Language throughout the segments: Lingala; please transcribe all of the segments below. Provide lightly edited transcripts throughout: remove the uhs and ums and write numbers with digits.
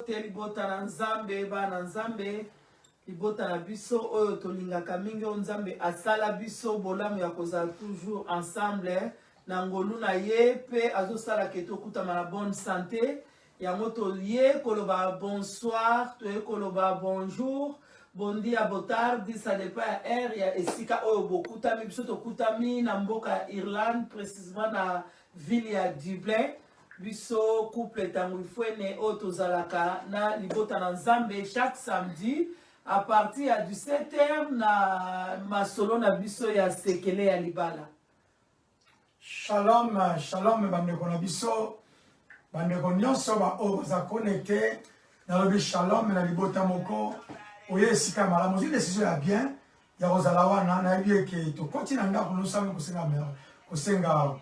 te libota na nzambe bana nzambe libota na biso oyo tolingaka mingi o nzambe asala biso bolamu ya kozala toujours ensemble na ngolu na ye pe azosala ke tokutama na bonne santé yango toye koloba bonsoir toye koloba bonjour bon dia botardi ça dépend ya air ya esika oyo bokutami biso tokutami na mboka ya Irlande précisément na ville ya Dublin biso couple tango ifwene oyo tozalaka na libota na nzambe chaque samedi à partir du 7h na masolo na biso ya sekele ya libala. Shalom, shalom bandeko na biso bandeko nyonso ba oyo baza connecté na lobi shalom na libota moko oye esika malamu zile décision ya bien ya kozala wana na yebi ke tokoti na ndako nosami kosenga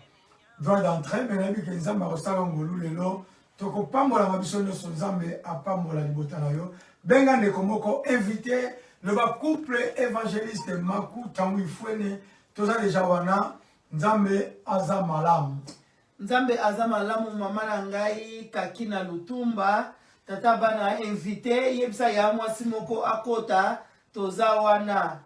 droit d'entrée mais na yebi ke nzambe akosala ngolu lelo tokopambola mabiso nyonso nzambe apambola libota na yo benga ndeko moko invité le ba couple évangéliste maku tangu ifwene toza deja wana nzambe aza malamu. Nzambe aza malamu mama na ngai Kakina Lutumba tata bana invité yebisa ya mwasi moko akota toza wana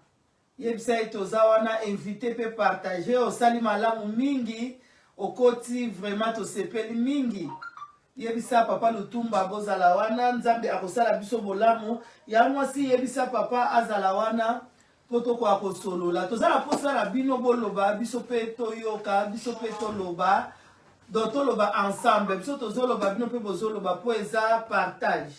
yebisa toza wana invité pe partager osali malamu mingi okoti vraiment to sepeli mingi yebisa papa Lutumba bozala wana nzambe akosala biso bolamu ya mwasi yebisa papa azala wana poto kwa kosolola tozala posala bino boloba biso pe toyoka biso pe toloba dotoloba ensemble biso tozoloba bino pe bozoloba po eza partage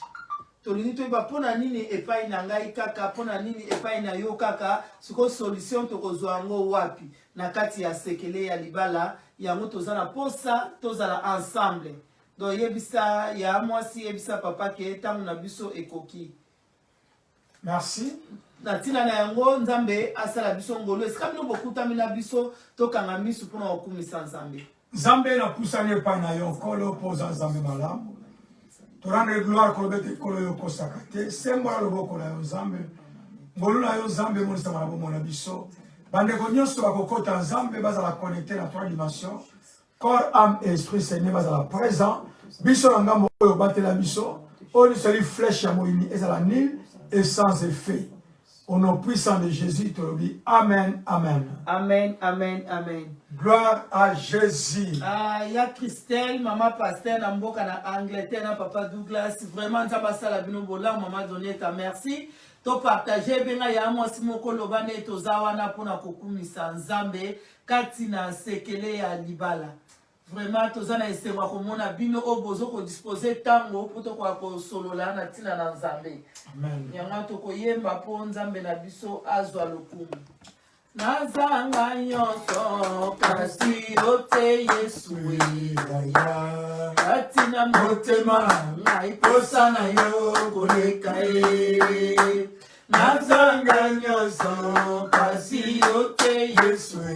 tolini toyeba pona nini epai na ngai kaka pona nini epai na yo kaka siko solution tokozwa yango wapi na kati ya sekele ya libala yango tozana posa tozala ensemble donc yebisa ya mwasi yebisa papa ke tangu na biso ekoki. Merci. Natina na yango nzambe asala biso ngolo esika bino bokutami na biso tokanga misu mpona kokumisa nzambe. Nzambe na pusani epai na yo nkolo poza nzambe malamu torande gloire kolobete kolo yo kosaka te sembola loboko na yo nzambe ngolu na yo nzambe monisama na bomona biso bandeko nyonso bakokota nzambe bazala connecté na 3 dimensions corps âme et esprit seigneur bazala présent biso na ngambo oyo batela biso oyo seli flèche ya moini ezala nul et sans effet. Au nom puissant de Jésus, tu dis Amen, Amen. Amen, Amen, Amen. Gloire à Jésus. Ah, ya Christelle, maman pasteur, na mboka na Angleterre, na papa Douglas. Vraiment, nzamba sala bino bola, maman Doneta, merci. To partager benga ya mwasi moko lobane tozawana pona kokumisa nzambe kati na sekele ya libala. Vraiment, tozana esenga komona bino obozo ko disposer tango poto kwa ko solola na tina na nzambe. Amen. Yanga toko yemba po nzambe na biso azwa lokumu. Nazanga nyonso kasi ote Yesu ya katina motema ngai posa na yo koleka e. Nazanga nyonso kasi ote Yesu ya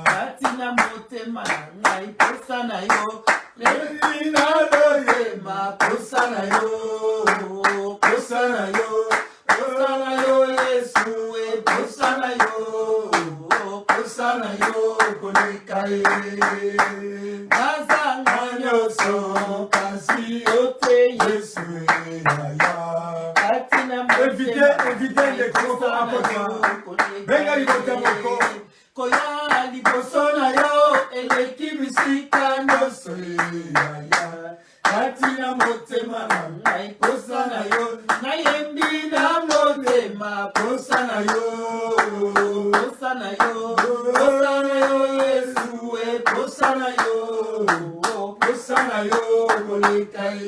katina motema ngai posa na yo lelina doyema posa na yo posa na yo posa na yo Yesu e posa na yo koleka e. Nazanga nyonso kasi ote Yesu ya katina motema Évitez les gros venga libota moko koya liboso na yo eleki bisika nyonso ya katina motema na ngai posa na yo nayembi na motema posa na yo posa na yo posa na yo Yesu e posa na yo koleka ye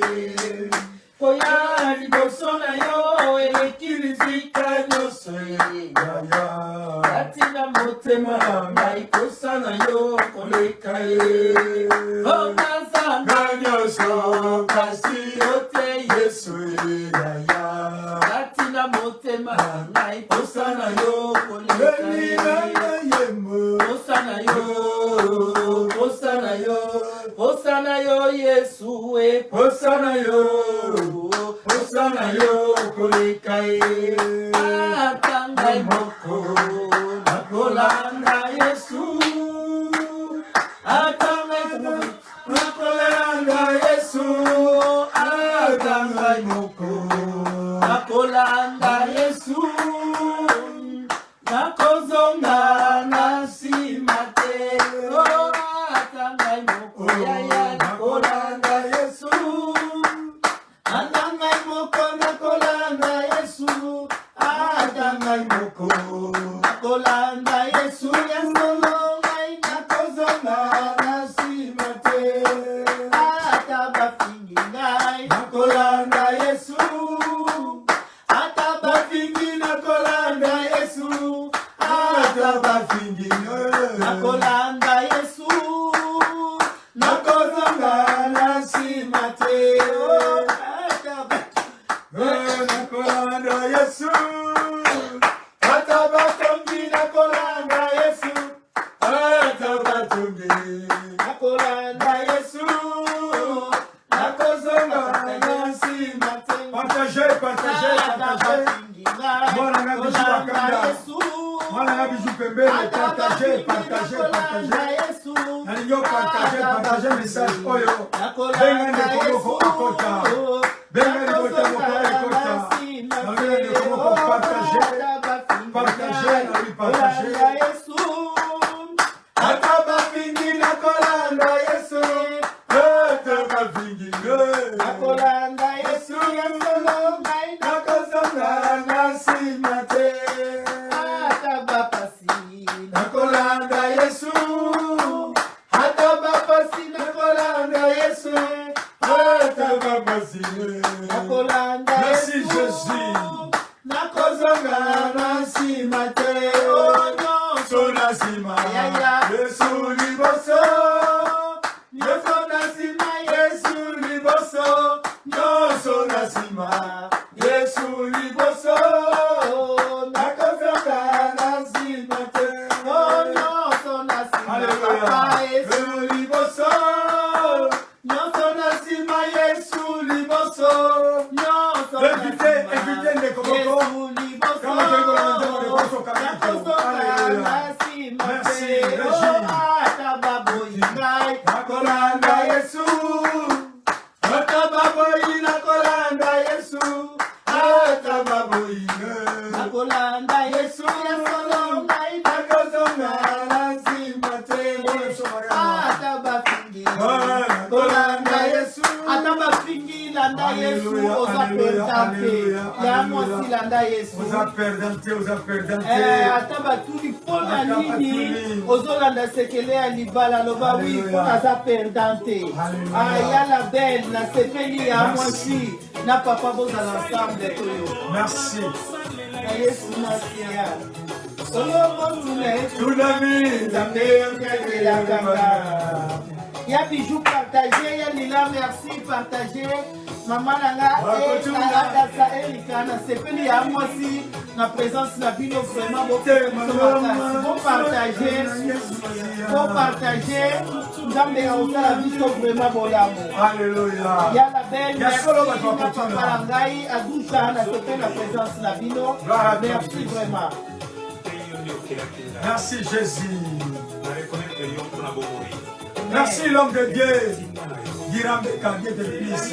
koya liboso na yo eleki bisika nyonso ya katina motema na ngai posa na yo koleka ye. Nazanga nyonso kasi ote Yesu ya katina motema na ngai posa na yo koleka ye. Posa na yo, posa na yo, posa na yo Yesu e posa na yo koleka ye. Atanga moko nakolanda Yesu atanga nakolanda Yesu atangai moko nakolanda Yesu nakozonga na nsima te atangai moko yaya nakolanda Yesu atangai moko nakolanda Yesu atangai moko nakolanda Yesu yasolo ngai nakozonga na nsima te atabafingi ngai nakolanda Yesu atabafingi nakolanda Yesu atabafingi nakolanda Yesu nakozonga na nsima te nakolanda Yesu atabafingi nakolanda Yesu atabafingi nakolanda Yesu nakozonga na nsima te. Partagez, partagez, partagez. Voilà, on a bijou bakanda. Voilà, on a bijou pembele. Partagez, partagez, partagez. Nalingo partagez, partagez message oyo. Benga ne komoko akota. Benga ne komoko akota. Nalingo ne komoko partagez. Partagez, nalingo partagez. Atabafingi nakolanda Yesu. Atabafingi nakolanda Yesu. Yasolo ngai nakozonga na nsima te. Atabapasi nakolanda Yesu. Atabapasi nakolanda Yesu. Atabapasi nakolanda Yesu. Merci Jésus. Nakozonga na nsima te. Nyonso na nsima Yesu liboso. Nyonso na nsima Yesu liboso. Nyonso na nsima Yesu liboso. Nakozonga na nsima te. Nyonso na nsima Yesu liboso. Nyonso na nsima Yesu liboso. Nyonso na nsima Yesu liboso. Merci, nakolanda Yesu. Atababoyi nakolanda Yesu. Atababoyi nakolanda Yesu. Yasolo ngai nakozonga na nsima te. Atabafingi nakolanda Yesu. Atabafingi landa Yesu. Oza perdante. Ya mwasi landa Yesu. Oza perdante, oza perdante. Atabatuli pona nini. Ozolanda sekele ya libala loba wi pona za perdante. Ya la belle na sepeli ya mwasi. Na papa bozala ensemble toyo. Merci. Na Yesu masiya. Solo tule Tunami. Zambe la kanga. Ya bijou partagé, ya lila merci partagé. Maman nanga sa elikana sepeli ya mwasi na présence na bino vraiment bon partager. Bon partager. Nzambe ya osala biso vraiment bolamu. Alléluia. Ya la belle merci na papa ngai adusha na sepeli na présence na bino. Merci vraiment. Merci Jésus. Merci l'homme de Dieu. Girambe Dieu de Fils.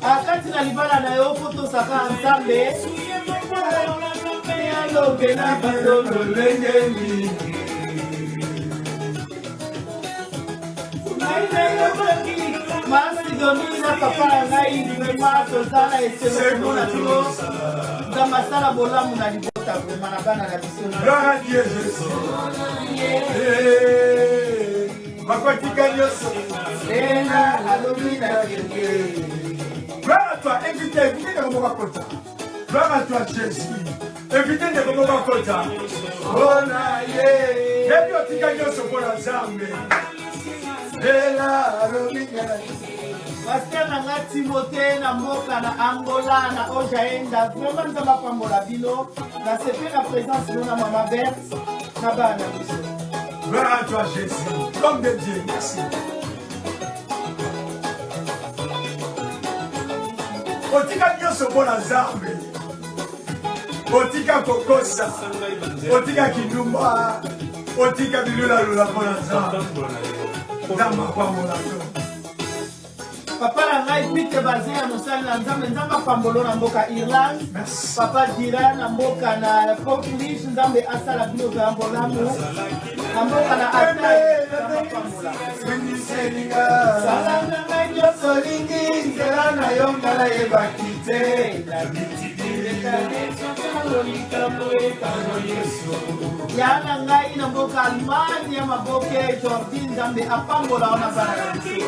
Akati na libala na yo foto saka Nzambe. Merci Domina papa ngai vraiment tozala eselo na tulo damasala bolamu na libota vraiment na bana na biso na Gloire à Dieu Jésus. Makotika Yesu. Ena alomina kenge. Gloire à toi, invitez de Boba Kota. Gloire à toi Jésus. Invitez de Boba Kota. Bona ye. Yebi otika Yesu pour la Zambe. Ela alomina. Pasteur na nga Timothée na mboka na Angola na Ojaenda vraiment nzamba pambola bino na sepe na présence na mama Berthe na bana biso. Gloire à toi Jésus, comme de Dieu, merci. Otika nyonso mpona Nzambe. Otika kokosa. Otika kindumba. Otika bilula mpona Nzambe. Nzambe apambola yo. Papa na ngai Pite basé ya mosali na Nzambe, Nzambe apambola na mboka Irlande. Papa dira na mboka na Portugis, Nzambe asala bino za mbolamu. Na mboka na Atai, Nzambe apambola. Sala na ngai nyonso lingi, nzela na yo ngala yebaki te. Yana ngai na mboka Allemagne ya maboke Jordi, Nzambe apambola wana bana na biso.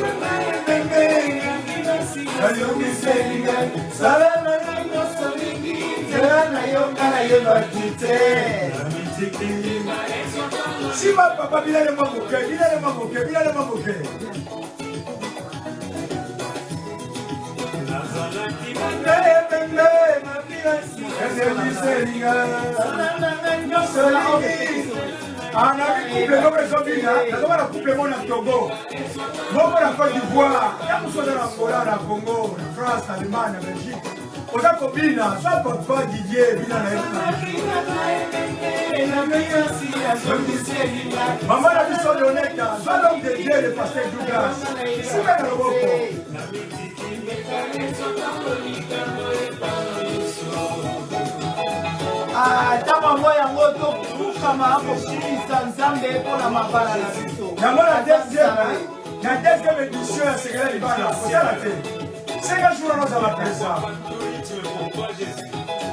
Sima papa bilale mamoke, bilale mamoke, bilale mamoke. On a vu couple comme les Zobina, on a couple mon à Togo, mon à Côte d'Ivoire, il y a dans Angola, dans Congo, en France, en Allemagne, en Belgique. On a copina, soit papa Didier, Bina maman la mission de honnête, soit l'homme de Dieu, le pasteur Douglas. C'est bien le beau. Tama moya ngoto kukama kokumisa Nzambe mpona mabala na biso. Yango la deuxième édition ya Sekela Libala, kozala te. 5 jours nozala présent.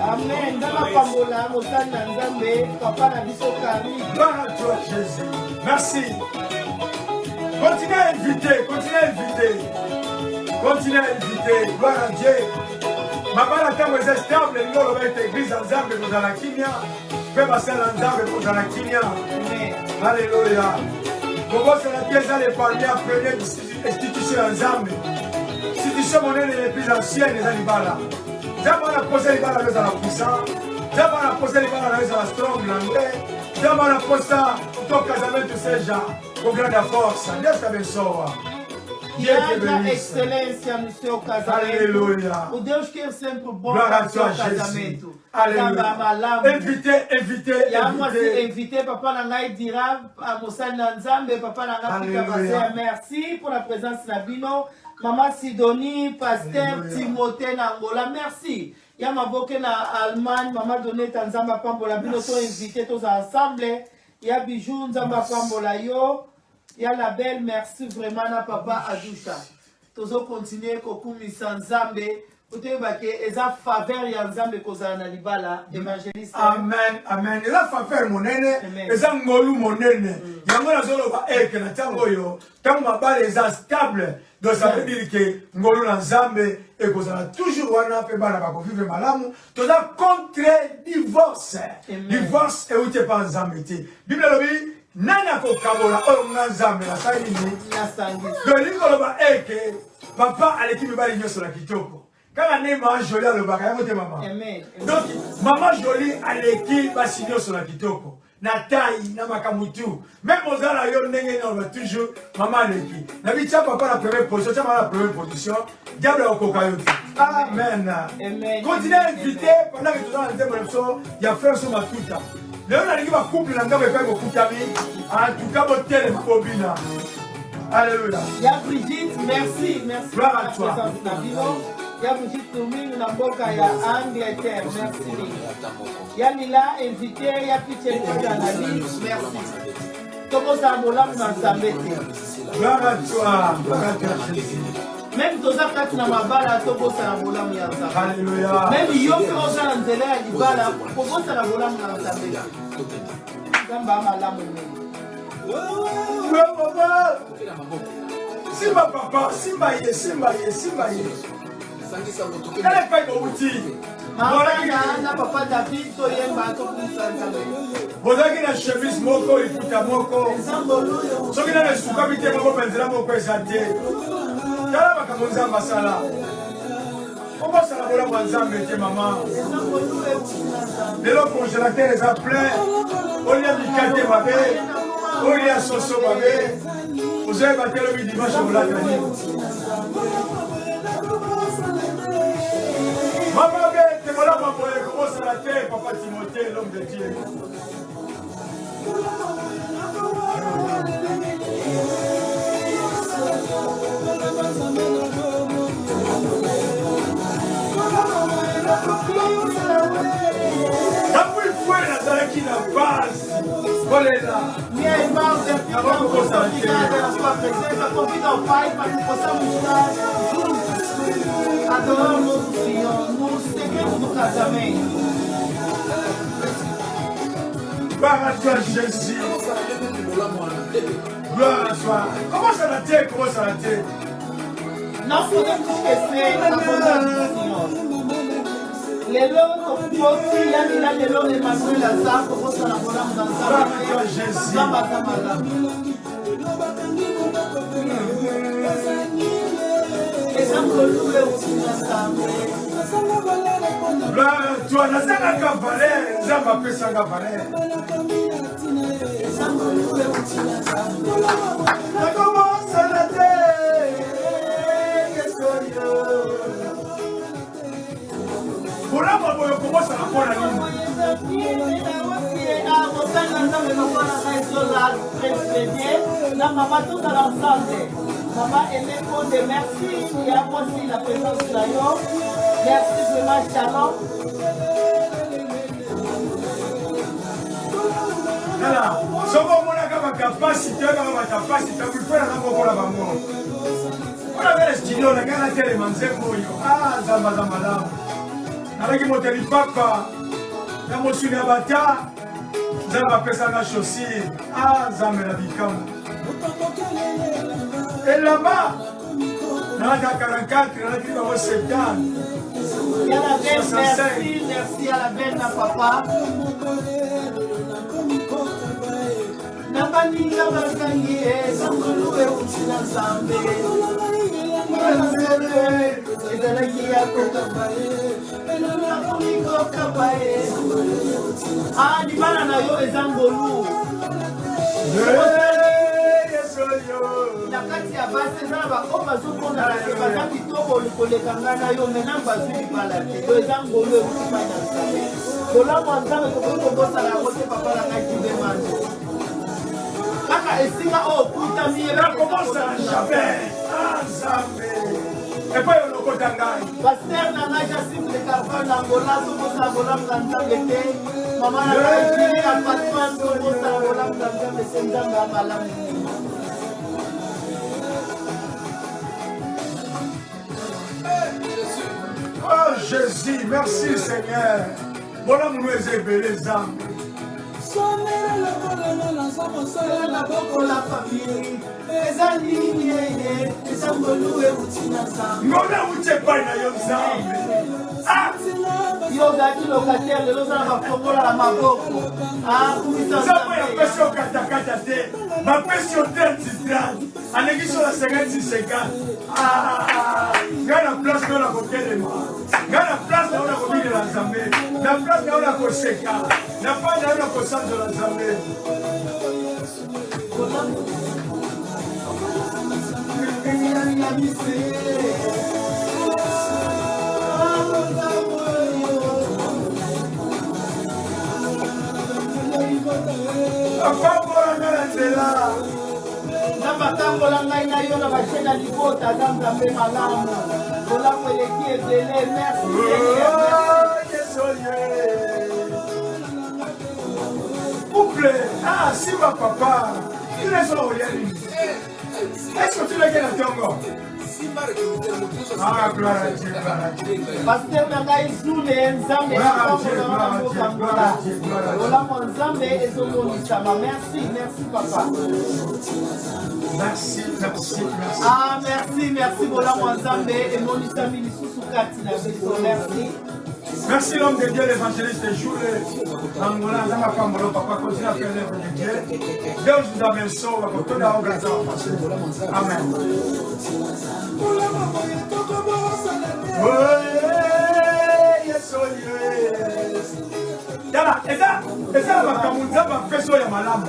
Amen. Nzambe apambola mosali na Nzambe, papa na biso Kari. Gloire à toi Jésus. Merci. Continuez à inviter, continuez à inviter. Continuez à inviter. Gloire à Dieu. Mabala ntango eza stable elingi oloba ete église ya Nzambe kozala kimia mpe basala Nzambe kozala kimia. Alléluia. Kobosana te eza le parmi ya première institution ya Nzambe. Institution monene ya plus ancienne eza libala. Nzambe wana posa libala nayo ezala puissant. Nzambe wana posa libala nayo ezala strong na nde. Nzambe wana posa to casamento seja ko grande force. Nde sabesowa. Yanda excelência no seu casamento. Aleluia. O Deus quer sempre bom Glória no seu casamento. Aleluia. Invitez. Invitez papa Nangai dira à Moussane Nzambe, papa Nangai Pika Basé. Merci pour la présence Nabino. Maman Sidonie, pasteur Timothée Nangola, merci. Yama Boke na Allemagne, maman Donné Tanzamba Pambola, Bino to invité tous ensemble. Ya Bijou Nzamba Pambola yo. Ya la belle, merci vraiment na papa Adoucha. Tozo continuer kokumisa Nzambe. Utebake eza faveur ya Nzambe kozala na libala évangéliste. Amen, amen. Eza faveur monene, eza ngolu monene. Yango nazoloba eke na tango yo, tango mabale eza stable. Donc ça veut dire que ngolu na Nzambe ekozala toujours wana pe bana bako vivre malamu. Toza contre divorce. Divorce e ute pa Nzambe te. Bible lobi nani akokabola oyo na Nzambe na salini. Donc likoloba eke papa aleki mibali nyonso na kitoko. Quand on est maman Jolie, le bagage, vous maman. Donc, maman Jolie a l'équipe, va signer sur la kitoko. Na taille, na makamutu. Même aux gens là, yon n'engagent on va toujours maman a l'équipe. Na bicha papa la première position, tu la première position. Diable au cocaïne. Amen. Continuez à inviter pendant que tu es en train il y a frère sur ma tuta. Le on a l'équipe à couple, l'anga va faire beaucoup d'amis. En tout cas, votre tel est cobina. Alléluia. Ya Brigitte, merci, merci. Gloire à toi. Ya Brigitte Toumine na mboka ya Angleterre, merci. Ya Lila invité, ya Piché Kanali, merci. Tomo Sambola na Zambete. Gloire à toi, Jésus. Même Toza Kati na mabala, Tomo Sambola ya Zambete. Alléluia. Même Yoko Rosa na Nzela ya Libala, Tomo Sambola na Zambete. Zamba malamu mimi. Simba papa, Simba ye. Kale pa ibobuti. Na papa David to yemba to kusanza. Bozaki na chemise moko ikuta moko. Soki na suka bite moko penzela moko ezate. Kala makambo Nzambe asala. Comment ça la bola Nzambe te maman? Lelo congélateur eza plein. Olia mikate mabe. Olia soso mabe. Ozoye batelo bi dimanche ola kani. chanter l'homme de Dieu. Qui la base, voilà là. Minha irmã, eu sua presença, convida ao Pai para que possamos estar juntos, adorando o Senhor no segredo do casamento. Gloire à toi, Jésus. Gloire à toi. Comment ça la tête? Comment ça la tête? Não podemos esquecer a bondade do Senhor. Lelo tokoki yamila lelo Emmanuel aza kobosana malamu na Nzambe aza malamu. Eza ngolube euti na Nzambe. Gloire à toi, nazalaka valeur, Nzambe apesanga valeur. Eza ngolube euti na Nzambe. Nakobosana te, Yesu yo. Voilà pourquoi je commence à apprendre la ligne. Maman Emekonde, merci. Il y a aussi la présence de Layo. Merci vraiment, Shalom. Voilà. Si on a ma capacité, vous pouvez la voir. On avait les studios, on a gagné les manzembo. Ah, Zamba Zamba. Avec mon papa, dans mon sunabata, Zamba Pesana chaussure. Ah, Zamba la Bikam. Et là-bas, dans la 44, dans la 70. Il y a la belle, merci à la belle, ma papa. Nabaninga bakangi ezangulu euti na Nzambe. Ezalaki ya kokabaye, elona komikokabaye. Ah, libala na yo ezangolu. Na kati ya basi eza na bango bazokondana te baza kitoko koleka ngai na yo mena bazwi libala te. Yo ezangolu euti na Nzambe. Kolamu ya Nzambe tokoki kobosana yango te papa na ngai kibemando. Kaka esinga o kutami eba komosa jamais. Ah, Nzambe. Et puis on a Pasteur nanga Jasim de Carvan Angola, Tomosa Bolam Nzambe te. Mama na Kiri a Patman Tomosa Bolam Nzambe te Nzambe amalam. Oh Jésus, merci Seigneur. Bolam nous est ébélé Nzambe. La famille, les amis, les amoureux et Ngona uchepa na yo Nzambe. Ah! Yo gati locataire, le loza na fongola la maboko. Ah, kumisa Nzambe ya pesi o katakata te. Ma pesi o 30. Aneki sur la 50. Ah! Ngana place na kotelema. Ngana place na kobile la Nzambe. Na place na koseka. Na pa na kosanzo la Nzambe. Nabatambola ngai na yo na bachena libota za Nzambe malamu. Kolamu eleki ebele, merci Couple, ah, si ma papa, il est sur l'Orient. Est-ce que tu l'as gagné à Tongo? Ah, gloire à Dieu, gloire à Dieu. Pasteur Nangai Zule, Nzambe, Nzambe, merci papa. Merci. Ah, merci, Bolamo Nzambe, et mon Isami Lisusu Kati, merci. Merci l'homme de Dieu, l'évangéliste Joule. Angola, Zama Pambolo, papa, continue à faire l'œuvre de Dieu. Dieu vous amène sauve, pour tout d'abord, Amen. Yala, eza makambo Nzambe apesi oyo ya malamu,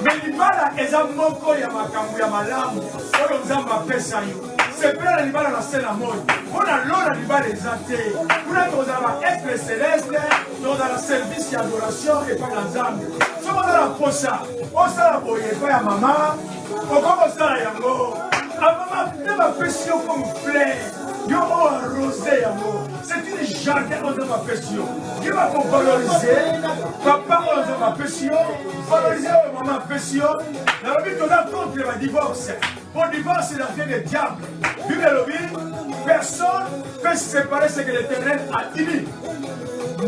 mais libala eza moko ya makambo ya malamu oyo Nzambe apesa yo. kosepela na libala na se na moi mpona lona libala eza te kuna tozala baetre céleste tozala service ya adoration epai na nzambe soki oza na mposa osala boye epai ya mama okokosala yango amama nde bapesi yo comme fleur yo oyo arrosé yango c'est une jardin oyo nzambe apesi yo ye bakovalorize papa oyo nzambe apesi yo valorize oyo mama apesi yo nalobi toza contre badivorce pour divorce c'est l'affaire de diable bible elobi personne peut se séparer ce que l'éternel a uni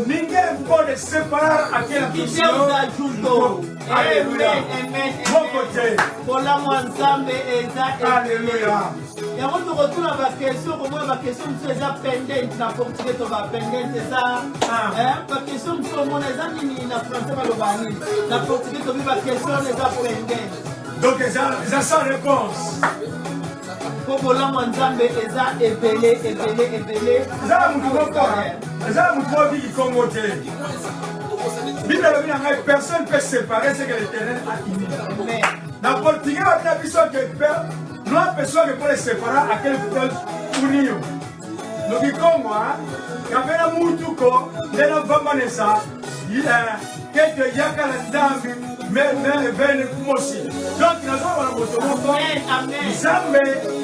ninguém pode separar aquela pessoa. Alléluia. Mon côté. Alléluia. Et on te retourne à ma question, comment ma question c'est déjà pendante, na portugais to va pendante c'est ça. Ma question c'est mon examen na français va le bani. Na portugais to ma question c'est déjà pendante. Donc ça sans réponse. Pour la Nzambe eza ebele. Ça mutu moko. Ça mutu obi ki Congo te. Bible elobi na ngai personne peut séparer ce que l'Éternel a uni. Na portugais va na biso que non personne ne peut les séparer à quel point unio. Donc il Congo kapena mutu ko ndena vamanesa kete yaka na Nzambe mais vene kumosi. Donc nous avons la moto moko. Nzambe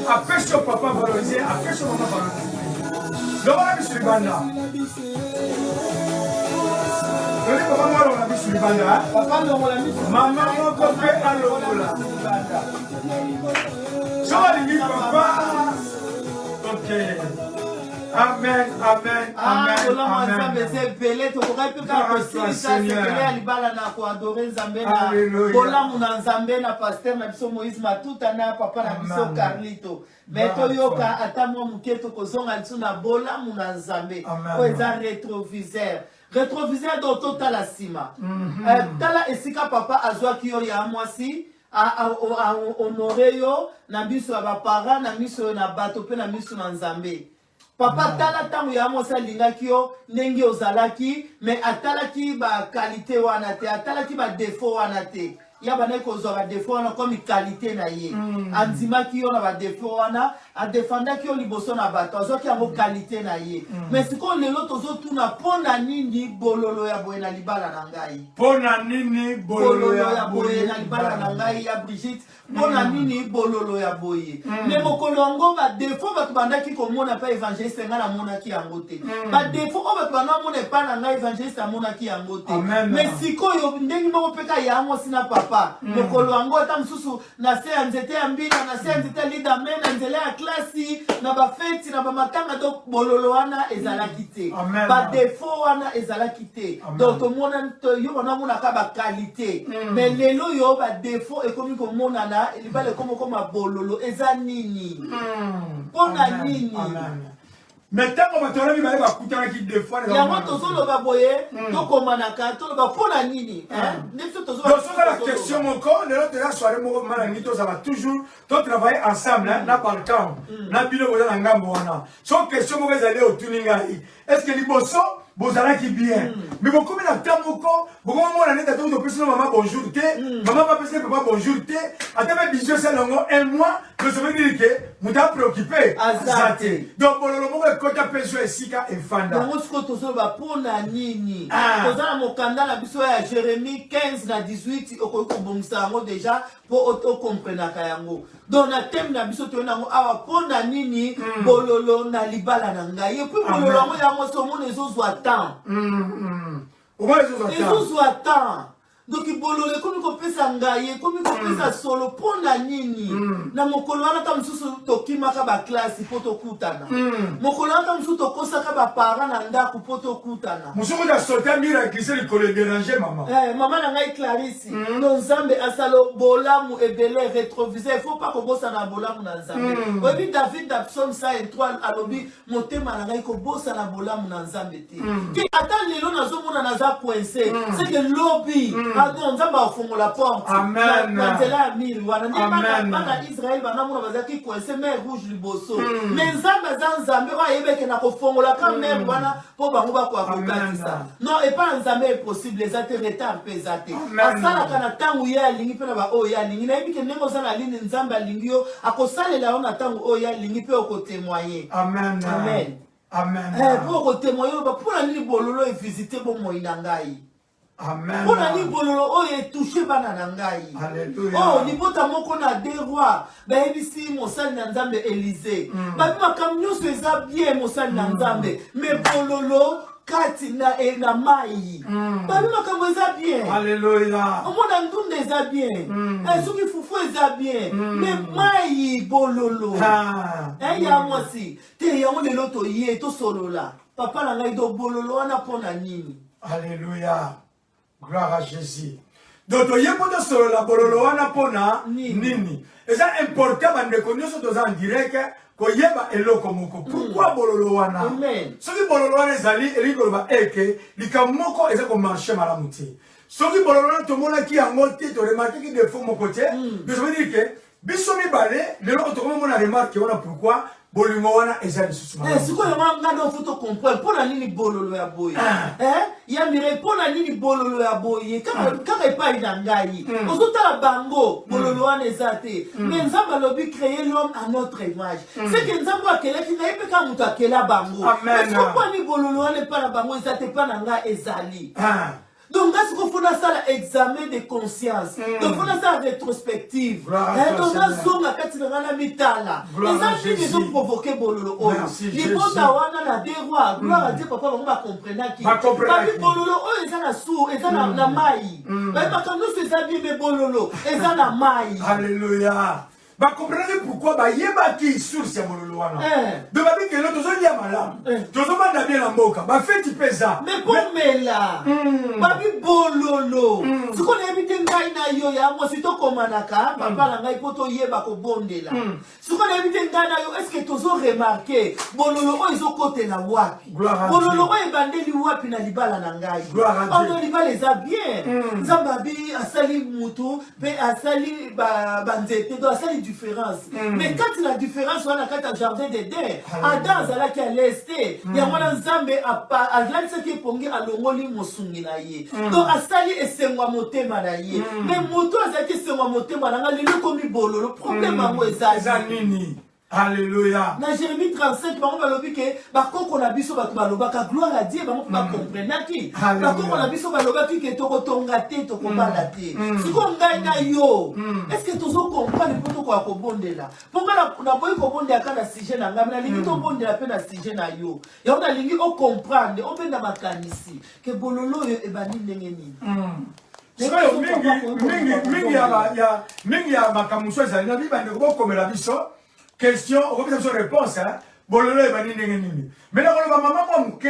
apesho papa valoriser, apesho mama valoriser. Donc on a mis sur le banda. Papa moi on a mis sur le banda. Papa on a mis sur maman moko pe alongola. Ça va lui papa. OK. Amen, amen, amen, amen. Rétroviseur dans total asima. Tala esika papa azwa kiyo ya mwasi. Honoré yo na biso ba parents na miso na bato pe na miso na nzambe. Papa tala tamu ya mosa lingaki yo ndenge ozalaki mais atalaki ba qualité wana te atalaki ba défaut wana te ya bana ko zo ba défaut wana comme qualité na ye andimaki yo na ba défaut wana a défendaki yo liboso na bato azoki yango qualité na ye mais siko lelo tozo tuna pona nini bololo ya boye na libala na ngai pona nini bololo ya boye na libala na ngai ya Brigitte pona nini bololo ya boye mais mokolongo ba défaut bato bandaki ko mona pa évangéliste nga na mona ki yango te ba défaut o bato bana mona pa na ngai évangéliste mona ki yango te mais siko yo ndengi moko peka ya mo sina papa mokolongo ata msusu na se nzete ya mbina na se nzete lida mena nzela ya klasi na ba fête na ba matanga donc bololo wana ezalaki te ba défaut wana ezalaki te donc mona yo bana mona ka ba qualité mais lelo yo ba défaut ekomi ko mona na libale komo koma bololo eza nini pona nini mais tant qu'on va tourner il va coûter un kit de fois il y a moto solo ba boye to komanaka to ba pona nini donc ça la question mon corps de l'autre la soirée mon malani to ça va toujours to travailler ensemble na par camp na bino boza na ngambo wana so question mo aller au tuninga est-ce que liboso bozala qui bien mais beaucoup na tamoko beaucoup mona neta to personne maman bonjour té maman pas personne papa bonjour té ataba bisou ça longo un mois que ça veut dire que muta préoccupé azate donc bololo moko ekota peso esika efanda donc ce que to so ba pona nini kozala mokanda na biso ya Jérémie 15 na 18 okoki kobongisa yango déjà pour auto comprendre yango donc na thème na biso to nango awa pona nini bololo na libala na ngai et puis bololo yango yango so mona ezozwa temps ezozwa temps donc bololo ekomi kopesa ngai ekomi kopesa solo pona nini na mokolo wana ta msusu tokimaka ba classe po tokutana mokolo wana ta msusu tokosaka ba parents na ndako po tokutana musuku da sauter mira glissé le collègue déranger maman maman na ngai Clarisse no nzambe asalo bolamu ebele rétroviseur faut pas kobosa na bolamu na nzambe obi David da psaume 103 alobi motema na ngai kobosa na bolamu na nzambe te ki ata lelo nazomona naza coincé c'est que lobby pardon nzamba ofongo la porte Amen. Nzela ya miri wana Amen. bana Israël bana mona bazaki coincé mer rouge liboso mais nzamba za nzambe ayebeke na kofongola ka mer wana po bango bakwa kokatisa non et pas nzambe est possible les ate retard pe zate asalaka na tangu ye alingi pe na ba oyo alingi na yebike ndenge ozala lini nzambe alingi yo akosalela yo na tangu oyo alingi pe okotémoigner Amen. Amen. Amen. Pour okotémoigner pour nini bololo e visiter bomoi na ngai. Amen. Pour nini bololo o e toucher bana na ngai. Alléluia. Oh libota moko na deux rois ba ebisi mosali na nzambe Élysée. Ba makambo nyonso eza bien mosali na nzambe mais bololo kati na mai. Ba makambo eza bien. Alléluia. Omona ndunda eza bien. Soki fufu eza bien. Mais mai bololo. Ya mwasi te yango lelo to ye to solola. Papa na ngai do bololo wana pona nini. Alléluia. Gloire à Jésus. Donc, il y a pas de solo la bololo wana pona nini. Et ça important bande connaissance dans en direct ko yeba eloko moko. Pourquoi bololo wana? Amen. Soki bololo wana ezali eliko ba eke likamoko eza ko marcher malamu te. Soki bololo wana to mona ki yango te to remarquer ki défaut moko te. Mais je veux dire que biso mi balé lelo to mona remarque wana pourquoi bolingo wana eza lisusu malamu. Siko yo ngado foto comprendre pona nini bololo ya boye. Ya mire pona nini bololo ya boye kaka epai na ngai. Ozotala bango bololo wana eza te. Mais nzamba lobi créer l'homme à notre image. C'est que nzamba akelaki na yepe ka mutu akela bango. Amen. Est-ce que ni bololo wana epai na bango eza te pa na ngai ezali. Donc, est-ce qu'on fait ça l'examen de conscience? Donc, on a ça rétrospective. Donc, on a zone à quatre la mitala. Les gens qui ont provoqué Bololo. Les Botawana na des rois. Gloire à Dieu, papa, on va comprendre qui. Parce que Bololo, ils ont la sourd, ils ont la maille. Mais quand nous faisons bien mais Bololo, ils ont la maille. Alléluia. Bah comprenez pourquoi bah yeba qui source ya bololo wana. De ba bi que l'autre zo lia malam. Tozo manda bien la mboka. Ba fait tu pesa. Mais bon mais là. Ba bi bololo. Ce qu'on évite ngai na yo ya moi si to komanaka papa na ngai poto yeba ko bondela. Ce qu'on évite ngai na yo est-ce que tozo remarquer bololo o izo kote na wapi. Bololo o ebandeli wapi na libala na ngai. On libala les a bien. Nzambabi asali mutu pe asali ba nzete do asali différence. Mais quand la différence, on a quand un jardin d'Éden, Adam zala qui a lesté, il y a un nzambe à l'anse qui pongi à l'ongoli mosungi na ye. Donc à sali et c'est moi moté manaye. Mais moto a zaki c'est moi moté mananga le komi bolo. Le problème à moi nini. Alléluia. Dans Jérémie 35, on va le dire que par contre on a biso ba balobaka gloire à Dieu, on va comprendre qui. Par contre on a biso balobaki que to kotonga te to kombala te. Si on gagne na yo, est-ce que tozo comprendre poto ko kobondela? Ponga na boyi kobondela kana sujet na ngam na lingi to bondela pe na sujet na yo. Ya on a lingi o comprendre, on peut na makanisi que bololo yo e bani ndenge nini. Mingi ya makamuso ezali na biba ndeko komela biso. Question, on va faire réponse, hein. Bololo et bani nini. Mais là, on va maman mouke,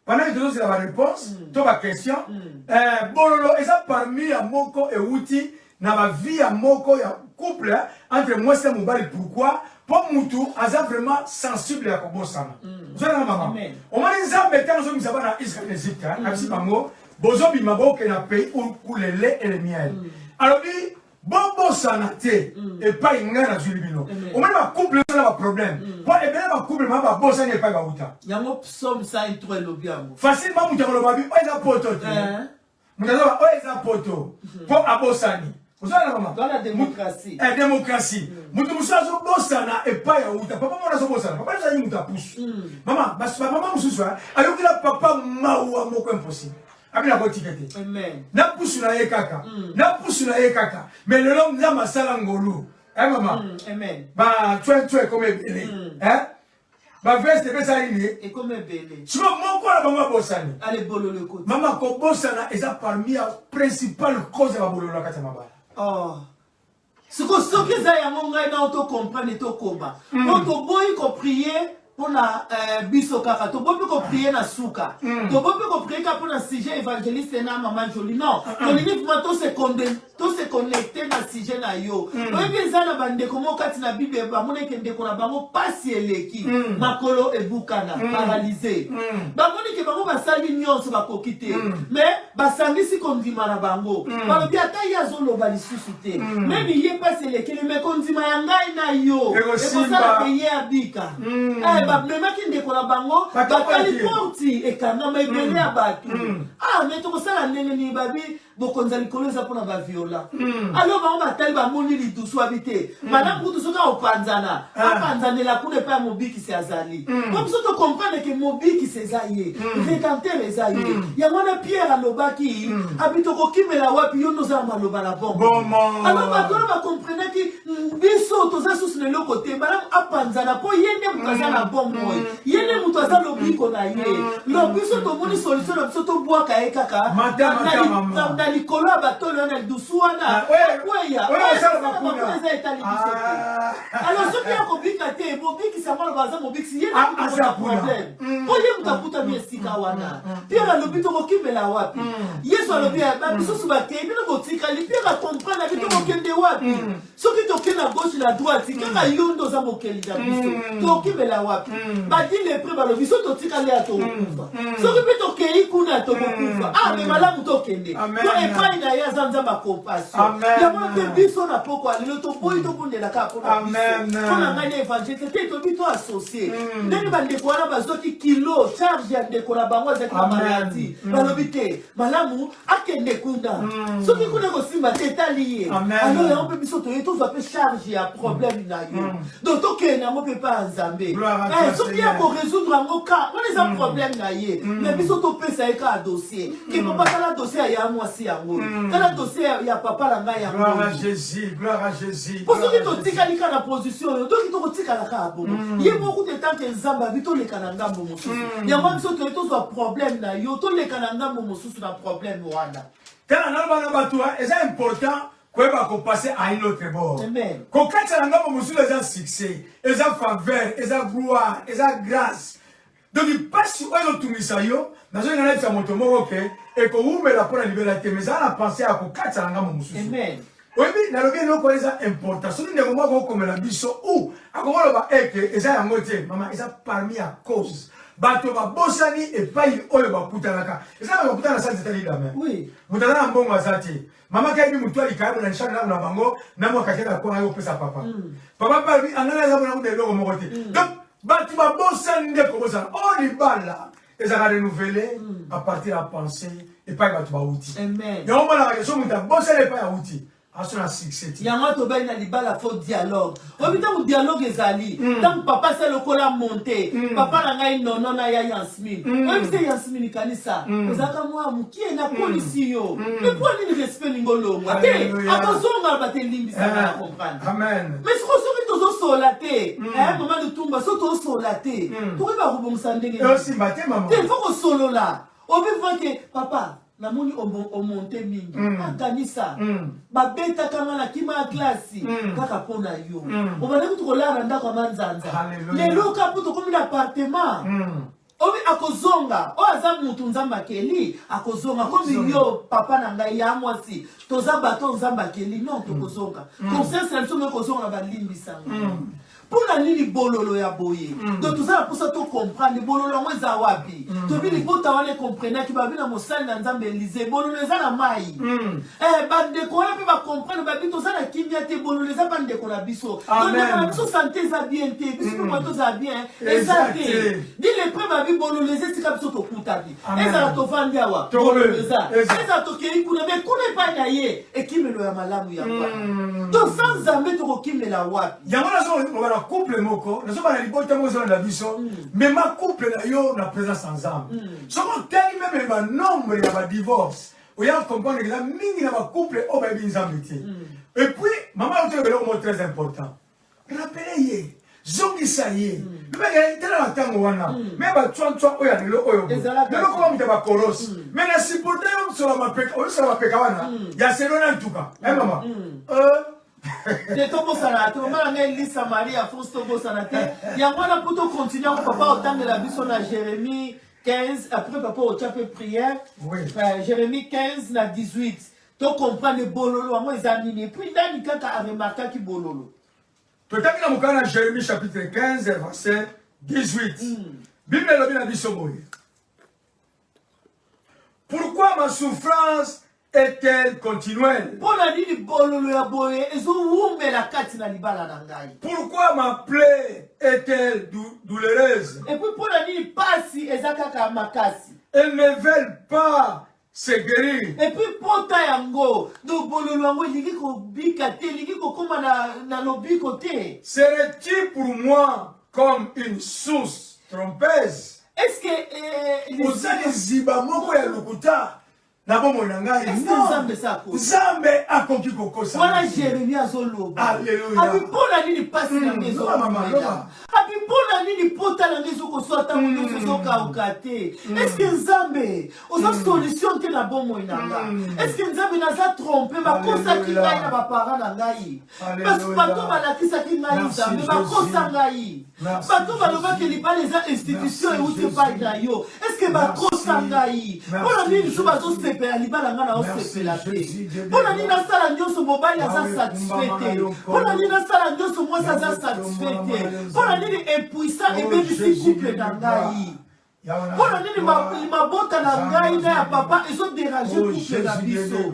pendant que tu as la réponse, tu as question. Bololo, et ça parmi à moko et outil, dans ma vie à moko, il y a couple, entre moi et mon bari, pourquoi? Pour Moutou, à ça vraiment sensible à Kobo Sama. Vous avez la maman. On m'a dit ça, mais quand nous sommes en Israël, Égypte, hein, à Sibango, Bozo Bimabo, qui est un pays où le lait et le miel. Alors, bon santé et pas une guerre à Zulibino. On met ma couple sur un problème. Pour et bien ma couple m'a pas bon ça n'est pas gauta. Yango somme ça et toi le bien. Facilement vous le babi, oh ça poto. Vous avez oh ça poto. Pour abosani. Vous avez la maman. Dans la démocratie. Démocratie. Mutu musazo bosana et pas gauta. Papa mona so bosana. Papa ça y muta pousse. Maman, bas maman mususu. Alors que la papa mawa moko impossible. Abila kotikete. Amen. Na pousse na ekaka. Na pousse na ekaka. Mais le long na masala ngolu. Hein maman? Amen. Bah tu es comme belé. Hein? Bah veste pe ça ini. Et comme belé. Tu vois mon quoi la maman bosani. Allez bolo le côté. Maman ko bosana eza parmi la principale cause de la bolo la kata mabala. Oh. Ce que ça y a mon gars dans to comprendre to combat. On to boy ko prier pona biso kaka to bope ko prier na suka to bope ko prier ka pona sujet évangéliste na maman Jolie non to lingi vraiment to se connecter na sujet na yo oyebi eza na bandeko mo kati na bible bamoni ke ndeko na bango pasi eleki makolo ebukana paralysé bamoni ke bango basali nyonso bakoki te mais basangisi kondima na bango balobi ata ye azoloba lisusu te meme ye pasi elekeli me kondima ya ngai na yo ekosala pe ye abika bamemaki ndeko na bango batali porti ekangama ebele ya bato me tokosala ndenge nini babi bokonza likolo eza mpona baviola alors bango batali bamoni lidusu abi te malamu kutu soki aopanzana apanzanela kuna epai ya mobikisi azali po biso tokomprendre ke mobikisi eza ye rédempteur eza ye yango wana pierre alobaki abi tokokimela wapi yo ndozala maloba na bongo alors bato wana bakomprenaki biso toza susu na eloko te malamu apanzana mpo ye nde moto aza na bongo ye nde moto aza lobiko na ye lo biso tomoni solution na biso tobwaka ye kaka na likolo ya batolo wana lidusu wana kweya eza etali biso te alors soki akobika te mobikisi yango aloba aza mobikisi ye na problème mpo ye moto akutami esika wana pierre alobi tokokimela wapi yesu alobi bamisusu bakei bino botikali pierre akomprendre abi tokokende wapi soki tokende na gauche na droite kaka yo nde oza mokeli na biso tokokimela wapi badile pre balobi so totikali ya tokokufa soki mpe tokei kuna tokokufa me malamu tokende to epai na ye aza nzambe akompassion yango mpe biso na poko alelo toboyi tobundela kaka mpona biso mpona ngai na évangile te tobi to associe ndenge bandeko wana bazwaki kilo charge ya ndeko na bango azalaki na maladi balobi te malamu akende kuna soki kuna kosimba te etali ye alors yango mpe biso toye tozwa mpe charge ya problème na yo donc tokende yango mpe pa ya nzambe soki ya korésoudre yango ka wana eza problème na ye mais biso topesa ye ka dossier ke papa tala dossier ya mwasi yango tala dossier ya papa na ngai yango gloire à Jésus po soki totikali ka na position oyo toki tokotikala ka bongo ye beaucoup de temps ke nzambe abi toleka na ngambo mosusu yango biso toye tozwa problème na yo toleka na ngambo mosusu na problème wana tala nalobana bato eza important koyeba kopase à une autre bord kokatisa na ngambo mosusu eza succès eza faveur eza gloire eza grâce donc mpasi oyo ezotumisa yo nazolinga nayebisa moto moko ke ekowumela mpona libela te mais eza na pense ya kokatisa na ngambo mosusu oyebi nalobi eloko eza important soki ndeko moko okomela biso ou akokoloba eke eza yango te mama eza parmi ya cause bato babosani epai oyo bakutanaka eza na bakutana na sali etali dame moto aza na mbongo aza te mama kayebi motu alikayabo na nshani na bango na mwakakela kona yo opesa papa papa mpe alobi angana eza bona kuta eloko moko te donc bato babosani nde kobosana o libala ezaka renouvelé à partir ya pensée epai bato bauti yango monaka so moto abosani epai auti asona succès yango tobai na libala fo dialogue obi ntango dialogue ezali ntango papa se lokola monte papa na ngai nono na ya Yasmine oyebi se Yasmine kanisa ezalaka mwa mokie na polisi yo epo nini respect ningo longwa te akozonga bate limbisaka ya comprendre mais soki tozosola te mama lutumba so tozosola te tokoyeba kobongisa ndenge te fo kosolola obi voke papa namoni omonte mingi akanisa babetaka nga na kima ya klasi kaka mpona yo obandaki tokolala ndako ya manzanza lelo ka mpo tokomi na appartement obi akozonga oyo aza mutu nzambe akeli akozonga komi yo papa na ngai ya mwasi toza bato nzambe akeli non tokozonga conscience na biso mo ekozonga na balimbisanga mpona nini bololo ya boye donc tozala mposa tocomprendre bololo yango eza wapi tobi libota wana ekomprenaki babi na mosali na nzambe elize bololo eza na mai bandeko wana mpe bacomprendre babi toza na kimia te bololo eza bandeko na biso bandeko na biso sante eza bien te biso mpe mwa tozala bien eza te dile mpe babi bololo eza esika biso tokutani ezala tovandi awa bololo ezala tokei kuna me kuna epai na ye ekimelo ya malamu ya wana donc sans nzambe tokokimela wapi yango nazobana couple moko nazobana libota moko ezala na biso mais ma couple na yo na présence ensemble soko teli meme banombre ya badivorce oya comprendre que la mingi na bacouple oyo bayebi nzambe te et puis mama otoyebela omo très important rappele ye zongisa ye lobeke tala na ntango wana me batwantwa oyo ya lelo oyo lelo koma moto bakorosi mais na siporte oyosola mapeka wana ya selo na ntuka mama De Tobo Sanate, maman a Lisa Marie à France Tobo Sanate. Il y a un peu de continuer, papa, autant de la vision à Jérémie 15, après papa, au chapeau prière. Oui. Jérémie 15, na 18. Tu comprends le bololo, moi, ils animent. Puis, Dani, quand tu as remarqué qui bololo. Tu as vu dans Jérémie chapitre 15, verset 18. Bible le bien dit pourquoi ma souffrance est-elle continuelle? Pourquoi ma plaie est-elle douloureuse? Elles ne veulent pas se guérir. Et puis serait-il pour moi comme une source trompeuse? Est-ce que vous allez ziba moko ya lokuta na bomo na ngai? Non, Nzambe akoki kokosa. Voilà Jérémie azoloba. Alléluia. Abi pona nini pasi na ngezo. Abi pona nini pota na ngezo ko sota mo ngezo ka ukate. Est-ce que Nzambe oza solution te na bomo inanga? Est-ce que Nzambe naza tromper ba kosa ki ngai na ba parents na ngai? Parce que bato balakisa ki ngai Nzambe ba kosa ngai. Bato baloba ke lipa les institutions et où te pas na yo. Est-ce que ba kosa ngai? Pona nini so bato sepela libala ngana o sepela te. Pona nini nasala nyonso mobali aza satisfait te. Pona nini nasala nyonso mwasi aza satisfait te. Pona nini impuissant ebebisi couple na ngai. Pona nini mabota na ngai na ya papa ezoderange couple na biso.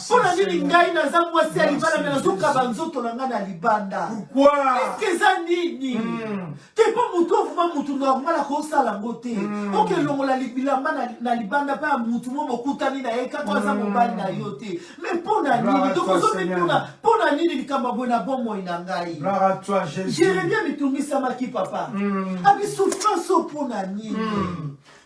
Pona nini ngai naza mwasi ya libanda me nazokaba nzoto na ngai na libanda. Est-ce que eza nini? Te mpo mutu ovuma mutu normal akosala ngo te. Okelongola bilamba na libanda mpe ya mutu mo bokutani na ye kaka aza mobali na yo te. Me mpona nini? Tokozomipuna mpona nini likambo boye na bomoi na ngai? Jérémie mitungisamaki papa. Abi souffrance o mpona nini?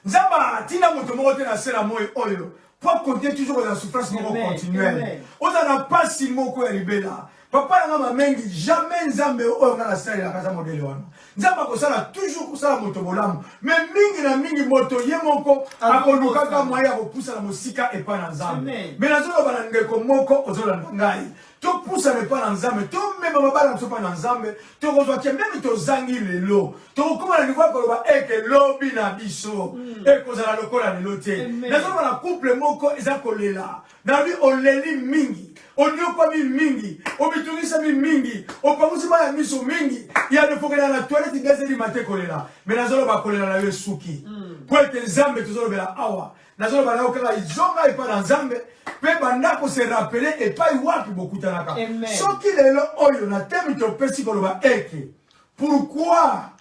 Nzamba atinda moto moko te na se na moi oyo. Pour continuer toujours dans la souffrance continuelle. On n'a pas si moko ya libela. Papa n'a pas mengi jamais Nzambe o na sala la casa modèle wana. Nzamba ko sala toujours ko sala moto bolamu. Mais mingi na mingi moto ye moko akoluka ka moya ko poussa na mosika et pas na Nzambe. Mais nazo ba ngeko moko ozola ngai. To poussa ne pas na Nzambe, to même mabala na pas na Nzambe, to kozwa ke même to zangi lelo. To koma na niveau ko ba eke lobi na biso. E kozala lokola lelo te. Nazo ba couple moko eza kolela. Na bi oleli mingi. Onyokwa mingi, obitungisa mingi, opamusi ba miso mingi, ya de fokela na toilette gazeli mate kolela. Mais nazolo ba kolela na yesuki. Pour que Nzambe tozolo bela awa. Nazolo ba na okala izonga epa na Nzambe, pe banda ko se rappeler epa iwapi bokutanaka. Soki lelo oyo na temi to pesi koloba eke. Pourquoi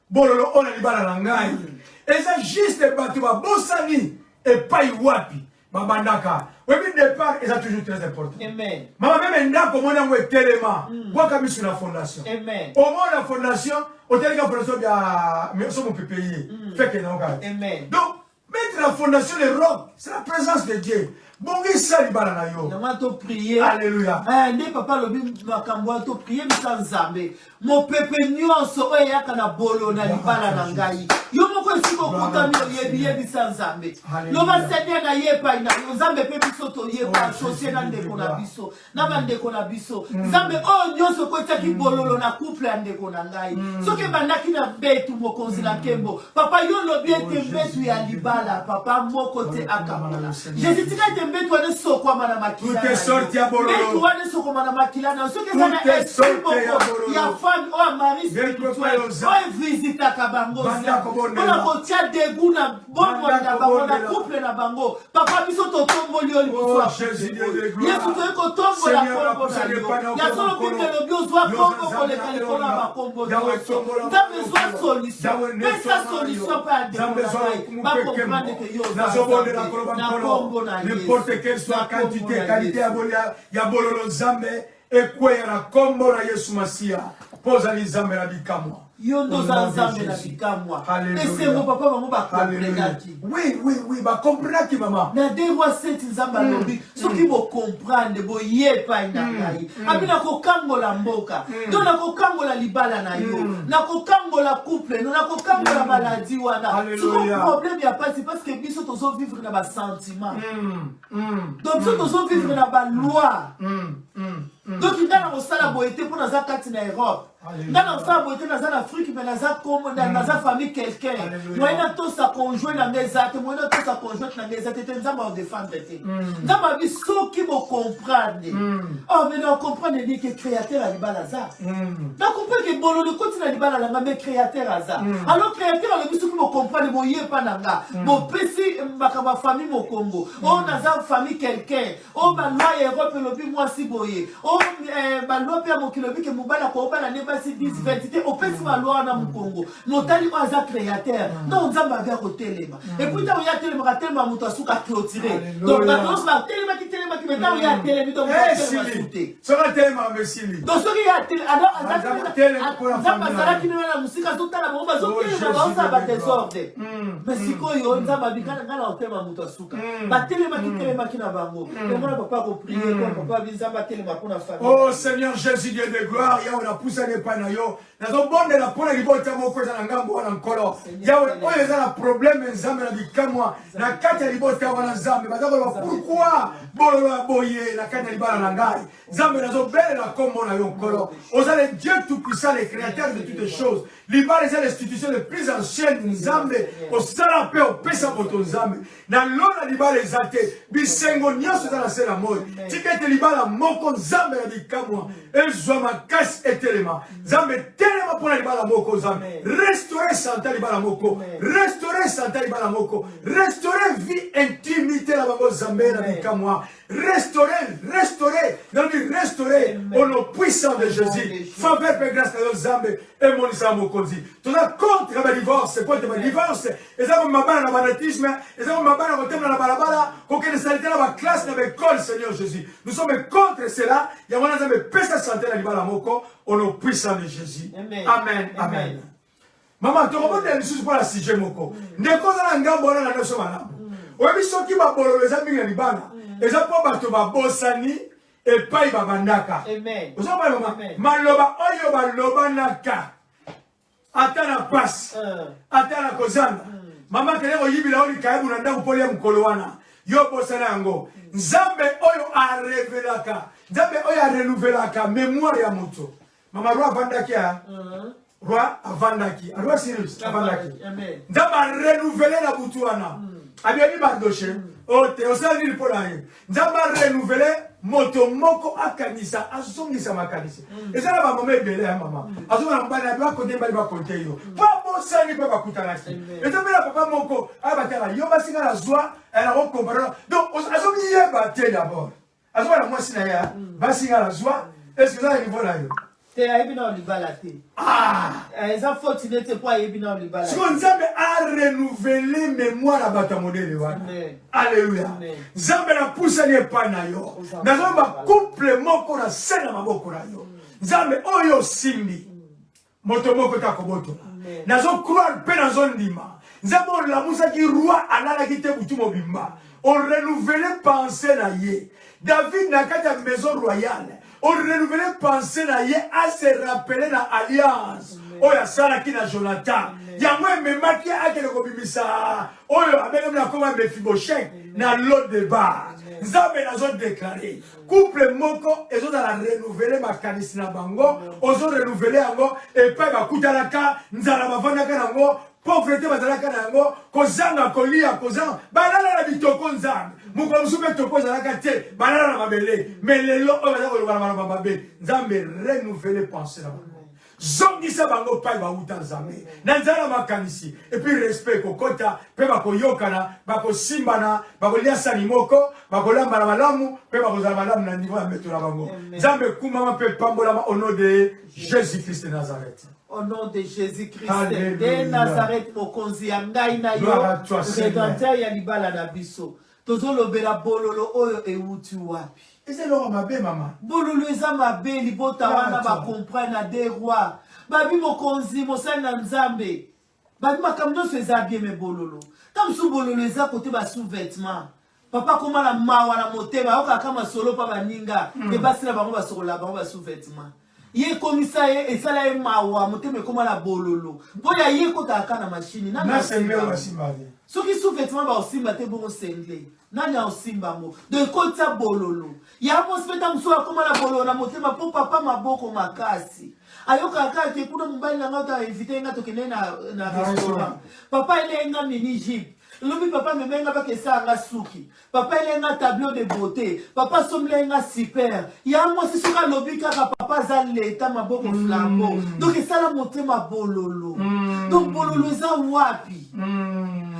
bololo ona libala na ngai? Eza juste batu ba bosani epa iwapi babandaka. Oui, mais départ, c'est toujours très important. Amen. Maman, même un comme on a un téléma, quoi comme sur la fondation. Amen. Au moins la fondation, au téléma fondation, mais on peut payer. Fait que non, Amen. donc, mettre la fondation, le roc, c'est la présence de Dieu. Bongi sali bala na yo. Namato prier. Alléluia. Ne papa lobi makambo to prier bisa Nzambe. Mo pepe nyonso oyo yaka na bolo na libala na ngai. Yo moko siko kuta mi yebi bisa Nzambe. Loba senya na yepa ina Nzambe pe biso to yepa chaussée na ndeko na biso. Na bandeko na biso. Nzambe o nyonso ko taki bololo na couple ya ndeko na ngai. Soki bandaki na betu mokonzi na kembo. Papa yo lobi ete betu ya libala papa moko te akamola. Jésus tika tout est sorti à Bololo. Tout est sorti à Bololo. Il y a femme, oh Marie spirituelle, oh visite à Kabango. On a motia dégoût na bon na bango na couple na bango. Papa biso to tombo liyo liso. Jésus Dieu de gloire. Yesu to ko tombo la kombo na yo. Ya solo bible lo bio zwa kombo ko le kali na makombo. Nzambe zwa solution. Pesa solution pa de. Ba comprendre que yo na kombo na Yesu. N'importe quelle soit quantité, qualité ya bololo Nzambe ekwera kombo na Yesu Masia. Poza li Nzambe na bikamwa. Yondo za Nzambe na bikamwa. Ese mo papa bango ba comprendre. Oui, ba comprendre ki mama. Na de roi 7 Nzambe lobi, soki bo comprendre bo yepa ina ngai. Abina ko kangola mboka. Do na ko kangola libala na yo. Na ko kangola couple, na ko kangola maladie wana. Soki problème ya pas parce que biso tozo vivre na ba sentiment. Donc biso tozo vivre na ba loi. Donc il y a un sala boité pour dans kati na Europe. Dans un sala boité dans Afrique mais dans comme dans famille quelqu'un. Moi na to sa conjoint na ngezate, moi na to sa conjointe na ngezate, te nzamba défendre te. Nzamba bi so qui mo comprendre. Oh mais on comprend dit que créateur a libala za. Donc on peut que bolo de continue à libala la mais créateur a za. Alors créateur le biso qui mo comprendre mo yé pa nanga. Mo pesi makaba famille mo Congo. Oh na za famille quelqu'un. Oh ba loi Europe le bi moi si boye. Oh ba loi pe mo kilobi que mo bala ko bala ne ba si 10 20 au pesi ba loi na mo Congo. Notali ba za créateur. Donc nzamba vient ko telema. Et puis ta ya telema tellement moto asuka clôturer. Donc la chose va telema qui maintenant il y a telema donc sauter. Sera telema mesili. Donc ce qui y a alors nzamba sala qui na musika zotala ba ba zotelema ba za ba désordre. Mais sikoyo nzamba bikana ngala otema moto asuka. Ba telema qui na bango. Et moi papa ko prier papa bizamba telema pour la famille. Oh Seigneur Jésus Dieu de gloire, ya on a poussé ne pas na yo. Nazo bonde la pona libota moko za ngambo wana nkolo. Ya oyo eza na problème nzambe na bikamwa na kati ya libota wana nzambe. Bazako ba pourquoi bolo ya boye na kati ya libala na ngai. Nzambe nazo belle la kombo na yo nkolo. Oza le Dieu tout puissant, le créateur de toutes les choses. Libala est l'institution le plus ancienne nzambe. Au sala pe au pesa boto nzambe. Na lona libala ezate bisengo nyonso za na sela moyo. Tikete libala moko nzambe na bikamwa. Ezwa makasi etelema. Nzambe telema pour la libala moko nzambe. Restaurer santa libala moko. Restaurer santa libala moko. Restaurer vie intimité la bango nzambe na bikamwa. Restaurer, restaurer au nom puissant de Jésus. Faveur et grâce à nos nzambe et mon isamo konzi. Tu as contre le divorce, quoi le divorce? Et ça va m'abattre dans le banatisme, et ça va m'abattre dans le balabala, qu'aucune saleté dans la classe, dans l'école, Seigneur Jésus. Nous sommes contre cela. Il y a un homme qui peut santé dans le balamoko au nom puissant de Jésus. Amen. Amen. Maman, tu remontes les choses pour la sujet moko. Ne cause la ngambo na na so malamu. Oyebi soki ba bolo les amis na libana. Eza po bato ba bosani et pai ba bandaka. Amen. Ozo ba maman. Maloba oyo ba loba naka. Atana passe. Atana kozanga. Mama kele oyibila oli kaibu na ndangu pole mukolo wana. Yo bosana yango. Nzambe oyo a revelaka. Nzambe oyo a renouvelaka mémoire ya moto. Mama roi vandaki ya. Roi avandaki. Roi Cyrus avandaki. Amen. Nzambe a renouveler la butu wana. Abiani bandoshe. Oh te osali lipola ye. Nzambe a renouveler moto moko akanisa azongisa makanisa. Eza na ba mama ebele ya mama. Azonga mbana ba kote ba kote yo. Pa bosani pa bakutanaki. Nzambe na papa moko abatala yo basinga la joie elle a recompara. Donc azongi yeba te d'abord. Azonga na mwasi na ya basinga la joie. Est-ce que ça est niveau là yo? Te ayebina libala te. Eza faute n'était pas ayebina libala. Si on Nzambe a renouvelé mémoire à bata modèle wana. Alléluia. Nzambe na poussa ni pa na yo. Nazo ba couple moko na sena maboko na yo. Nzambe oyo simbi. Moto moko ta koboto. Nazo croire pe nazo ndima. Nzambe on la musa ki roi alala ki te butu mobimba. On renouvelé pensée na ye. David na kati ya maison royale. On renouvelait penser na ye à se rappeler na alliance. Oya sala ki na Jonathan. Ya mwe memaki akele kobimisa. Oyo abenge na koma Mephibosheth na lot de bar. Nzambe nazo déclarer. Couple moko ezo na renouveler makanisi na bango. Ozo renouveler yango et pa bakutalaka nzala bavandaka nango. Pauvreté bazalaka nango kozanga kolia kozanga balala na bitoko nzambe. Muko musupe toko zalaka te balala na mabele mais lelo o bazaka kolobana bana babe nzambe renouveler pensée na bango. Zongisa bango pai ba uta nzambe na nzala makanisi et puis respect kokota pe bakoyokana bakosimbana bakolia sani moko bakolamba na malamu pe bakozala malamu na niveau ya meto na bango. Nzambe kumama pe pambolama au nom de Jésus-Christ de Nazareth. Au nom de Jésus-Christ de Nazareth, mokonzi ya ngai na yo, rédempteur ya libala na biso. Tozo lobela bololo oyo euti wapi. Ese lo mabe mama. Bololo eza mabe libota wana ba comprendre na des rois. Babi mokonzi mosana nzambe. Babi makamdo so eza bien me bololo. Tam su bololo eza côté ba sous-vêtement. Papa koma la mawa na motema oka kama solo pa baninga. E basi na bango ba solo la bango ba sous-vêtement. Ye komisa ye esala ye mawa motema koma la bololo. Boya ye kota kana machine na sembe wa simba. Soki sous-vêtement ba osimba te bongo sengle. Nani osimba mo. De kota bololo. Ya mo speta msuwa koma la bololo na motema po papa maboko makasi. Ayoka kaka ke kuna mbali na ngata invité nga tokene na restaurant. Papa ele nga mini jeep. Lobi papa me menga ba kesa nga suki. Papa ele nga tableau de beauté. Papa somle nga super. Ya mo si suka lobi kaka papa za leta maboko flambeau. Donc esala motema bololo. Donc bololo za wapi?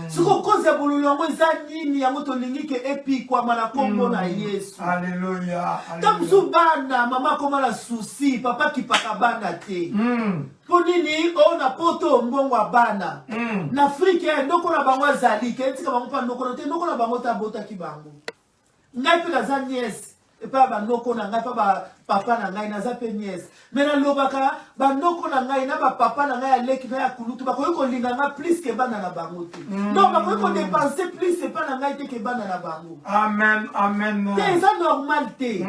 Suko koza bololo ngo za nini ya moto lingi ke epi kwa mana kombo na Yesu. Alléluia. Kamzu bana mama koma la souci papa ki pakabana te. Ponini ona poto mbongo bana. Na Afrique ndoko na bango zali ke tika bango pa ndoko te ndoko na bango ta bota ki bango. Ngai pe za nièce et pas ba ndoko na ngai pa ba papa na ngai na za pe nièce. Mena lobaka ba ndoko na ngai na ba papa na ngai aleki na ya kulutu ba ko linga nga plus ke bana na bango te. Non ba ko dépenser plus c'est pas na ngai te ke bana na bango. Amen, amen. C'est ça normal te.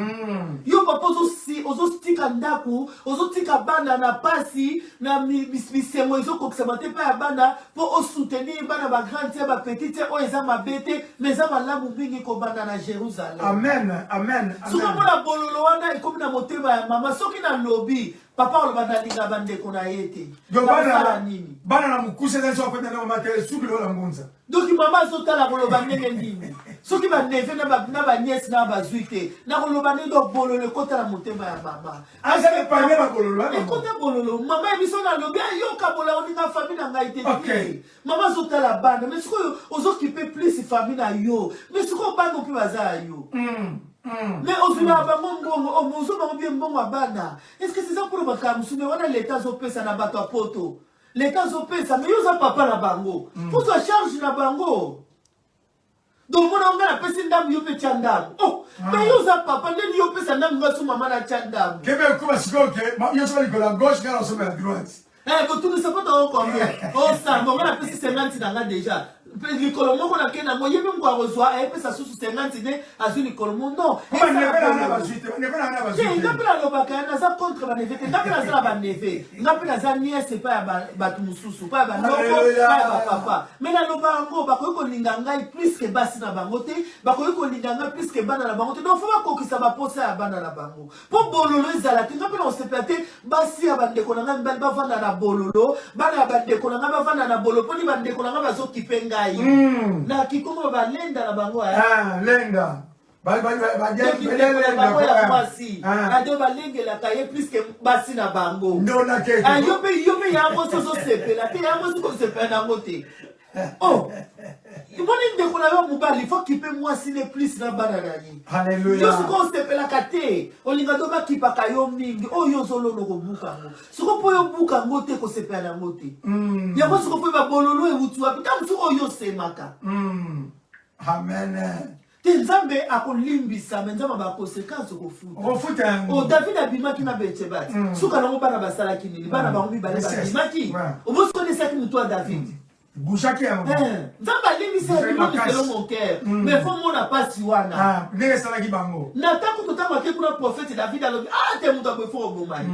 Yo papa ozo stika ndaku, ozo tika bana na pasi na misemo ezo koksemate pa ya bana po o soutenir bana ba grande ba petite o eza mabete mais za malamu bingi ko bana na Jérusalem. Amen, amen. Suka mona bololo wana ikomi na motema ya mama soki na lobby papa oloba linga bande kona yete. Yo bana na mukuse za so kwenda na mama tele subi lola ngunza. Donc mama zotala koloba ndenge ndini. Soki ba neve na ba nièce na ba zuite na koloba ndo bololo kota na motema ya mama. Asa me parler ba bololo. Kota bololo mama ebiso na lobby yo kabola oninga famille na ngai te. Okay. Mama zotala bana mais siko ozokipe plus famille na yo. Mais siko bana mpe baza yo. Mais ozula bango mbongo omozo bango bien mbongo abana. Est-ce que c'est ça pour bakamusume wana l'état zopesa na bato apoto? L'état zopesa mais yo za papa na bango. Pour sa charge na bango. Donc mon onga na pesi ndam yo pe chandam. Oh, mais yo za papa ndeni yo pesa ndam ngasu mama na chandam. Kebe kuba sikoke, yo so liko la gauche ngala so la droite. Eh, tu ne sais pas combien. Oh ça, mon na pesi 50 na déjà. Le colombo qu'on a qu'un amour, il y a même quoi reçoit, et puis ça sous 50 idées, à sur le colombo, non. On ne peut pas en avoir suite, on ne peut pas en avoir suite. Il n'y a pas la lobaka, il y a contre la neve, il n'y a pas la neve, il n'y a pas la nièce, c'est pas Batumususu, pas Banoko, pas papa. Mais la lobango, Bakoyoko Linganga est plus que Bassina Bangote, Bakoyoko Linganga plus que Bana la Bangote, donc il faut que ça va poser à Bana la Bango. Pour Bololo, Zalati, il n'y a pas on s'est platé, Bassi à Bandekonanga, Bavana la Bololo, Bana Bandekonanga, Bavana la Bololo, Poli Bandekonanga, Bazo Kipenga. Na kikomo ba lenda na bango ah lenda ba kwasi ado ba lengela kaye plus que basi na bango no na ke yo pe ya mo so sepela te ya mo so sepela na ngote oh iboni ndeko na yo mobali faut qu'il peut moi si le plus na bana nani haleluya yo siko sepela kate olinga do ba kipaka yo mingi o yo zolo no kobuka ngo siko po yo buka ngote ko sepela na ngote ya mo siko po ba bololo e wutu apita msu o yo semaka amen Nzambe akolimbisa nzamba ba conséquence ko futa. Ko futa. O David abimaki na Betsheba. Suka na bana basala kinini bana bango bibale abimaki. O bosi connaissait que toi David. Bouchaki ya. Nzamba limbisa selon mon cœur. Mais faut mon pas siwana. Ah, ne sala ki bango. Na tango to tango ke kuna prophète David alobi ah te muto be fo obomai.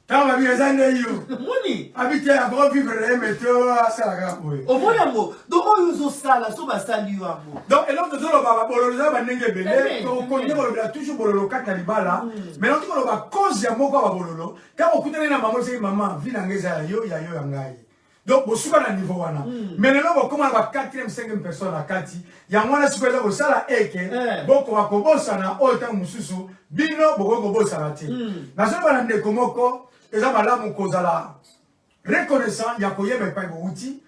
Kama bi ezande yo. Moni. Habite à gros vivre les météo à sala ko. O moyango donc oyo zo sala so basali yo amo. Donc et l'autre zolo baba bololo za banenge belé to ko ne bololo toujours bololo kata libala mais l'autre bololo ba cause ya moko ba bololo ka okutana na maman c'est maman vina ngeza yo ya yo ngai. Donc bosuka na niveau wana mais lelo bo koma ba 4e 5e personne à kati ya mwana sikola ko sala eke boko bakobosa na ota mususu bino boko kobosa na ti na so bana ndeko moko eza malamu kozala reconnaissant ya koyeba pa bo uti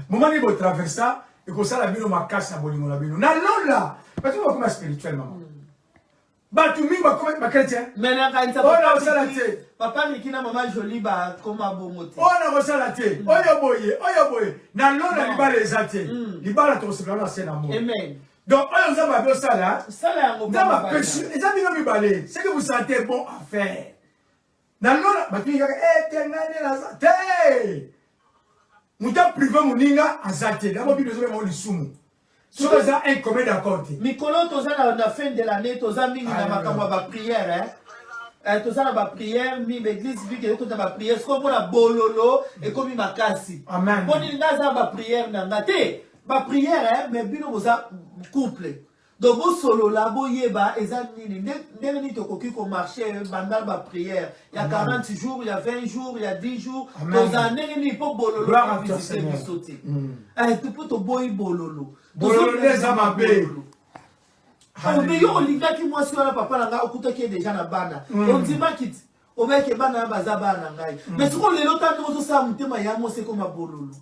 moment ni bo traversa et ko sala bino makasi na bolimo na bino na lola parce que comme spirituellement batu mingi ba chrétien mais na kanisa papa mikina mama joli ba koma bongote ona ko sala te oyo boye na lola libala ezate libala to se na sena mo amen donc oyo nzamba bio sala yango nzamba péché ezami no mibale c'est que vous sentez bon à faire na lola batu yaka tengane la te muta privé muninga azate d'abord bi besoin mo lisumu so ça un commun d'accord mikolo toza na fin de l'année toza mingi na makambo ba prière tozala ba prière mi l'église biki ko ta ba prière ko pona bololo et komi makasi Amen. boni ngaza ba prière na ngate ba prière mais bino boza couple donc bo solo la bo yeba eza nini ndenge ni tokoki ko marcher bandal ba prière il y a 40 jours il y a 20 jours il y a 10 jours toza ndenge ni po bololo Gloire à toi, visiter Seigneur. bisote tu peux to boy bololo Bololo neza mabe. mais yo olingaki mwasi wana papa na ngai okutaki déjà na bana ondimaki ti obeke bana ya baza bana ngai mais siko lelo tandi ozosala motema ya mwasi ekoma bololo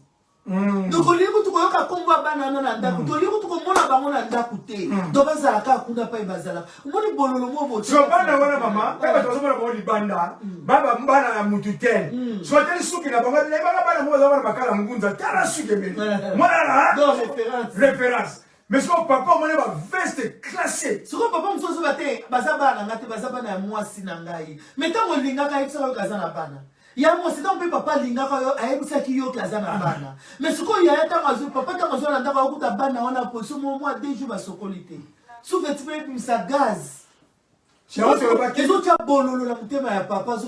donc olingi kutu koyoka kombo ya bana wana na ndako tolingi kutu komona bango na ndako te donc bazalaka kuna mpai bazalaka omoni bololo mo bote so bana wana mama kaka tozomona bango libanda baba bana ya mutu te so teli suki na bango bana mo bazomona bakala ngunza tala suki emeli mwana na donc référence mais ce que papa on va veste classée. Ce que papa musozo bate baza bana ngate baza bana ya mwasi na ngai. Mais tango lingaka yekisa yo kaza na bana. Ya mwasi tango pe papa lingaka yo ayebisa ki yo kaza na bana. Mais ce que ya tango zo papa tango zo na ndaka okuta bana wana position mo moi 2 jours ba sokolité. Souve tu peux sa gaz. Ezo tia bololo na mutema ya papa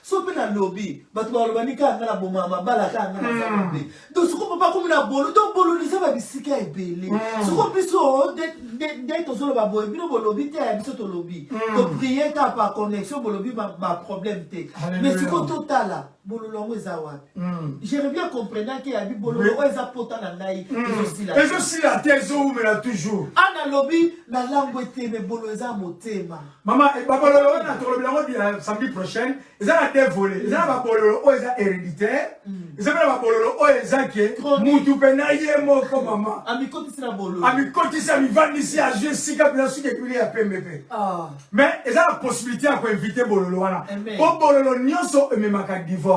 so pe na lobby bato balobani ka ngala bomama bala ka ngala zabe donc soko papa comme na bolo donc bolo lisa ba bisika ebele soko biso de to solo ba boy bino bolobi te ya biso to lobby to prier ka par connexion bolobi ba problème te mais soko totala bololo ngo eza wapi j'aimerais bien comprendre que ya bi bololo eza pota na ngai ezo sila te ezo umela toujours ana lobby na lango ete me bolo eza motema mama babololo na tolobela ngo samedi prochain eza na deux volets eza na babololo oyo eza héréditaire eza na babololo oyo eza ke mutu pe na ye moko mama amikotisi na bololo amikotisi amivandisi ajue sika mpena soki ekili ya pembe pe mais eza na possibilité ya koinvite bololo wana po bololo nyonso ememaka divorce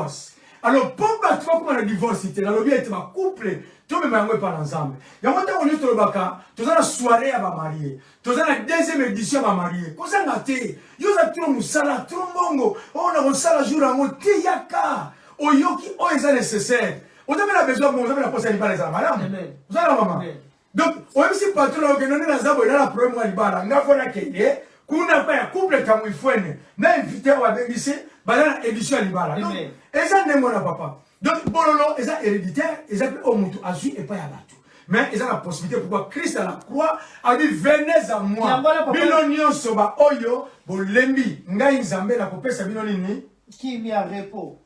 alors po bato bakoma na divorce te nalobi ete bacouple tomema yango epa na nzambe yango ntango nyonso tolobaka toza na soirée ya bamarie toza na deuxième édition ya bamarie kozanga te yo oza tro mosala tro mbongo oyo na kosala jour yango te yaka oyoki oyo eza nécessaire oza mpe na besoin bongo oza mpe na posa ya libala ezala malamu oza na mama donc oyebisi patron na okende nde naza boye nala problème ya libala nga fo nakende kuna mpa ya couple kamwe ifwene na invité oyo abengisi baza na édition ya libala donc eza ndenge wana papa donc bololo eza héréditaire eza mpe oyo motu azwi epai ya bato mais eza na possibilité pourquoi Christ à la croix a dit venez à moi bino nyonso baoyo bolembi ngai nzambe na kopesa bino nini kimia repos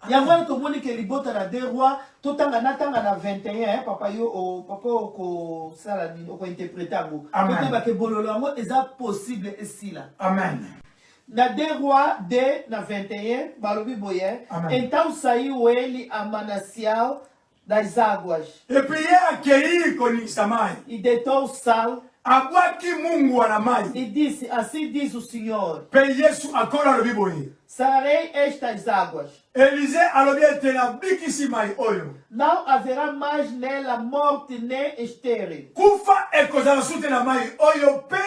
yango tomoni ke libota na 2 rois totanga na 21 papa yo papa ko sala ni ko interpréter yango toteba ke bololo yango eza possible esila amen na 2 rois 2 na 21 balobi boye então saiu ele a Manassiel das águas et puis akei konisa mai e deitou sal abwaki mungu wana mai e disse assim diz o Senhor pe Yesu akora alobi boye sarei estas águas Élisée alobi ete nabikisi mai oyo não haverá mais nela morte nem estéril kufa ekozala sute na mai oyo pe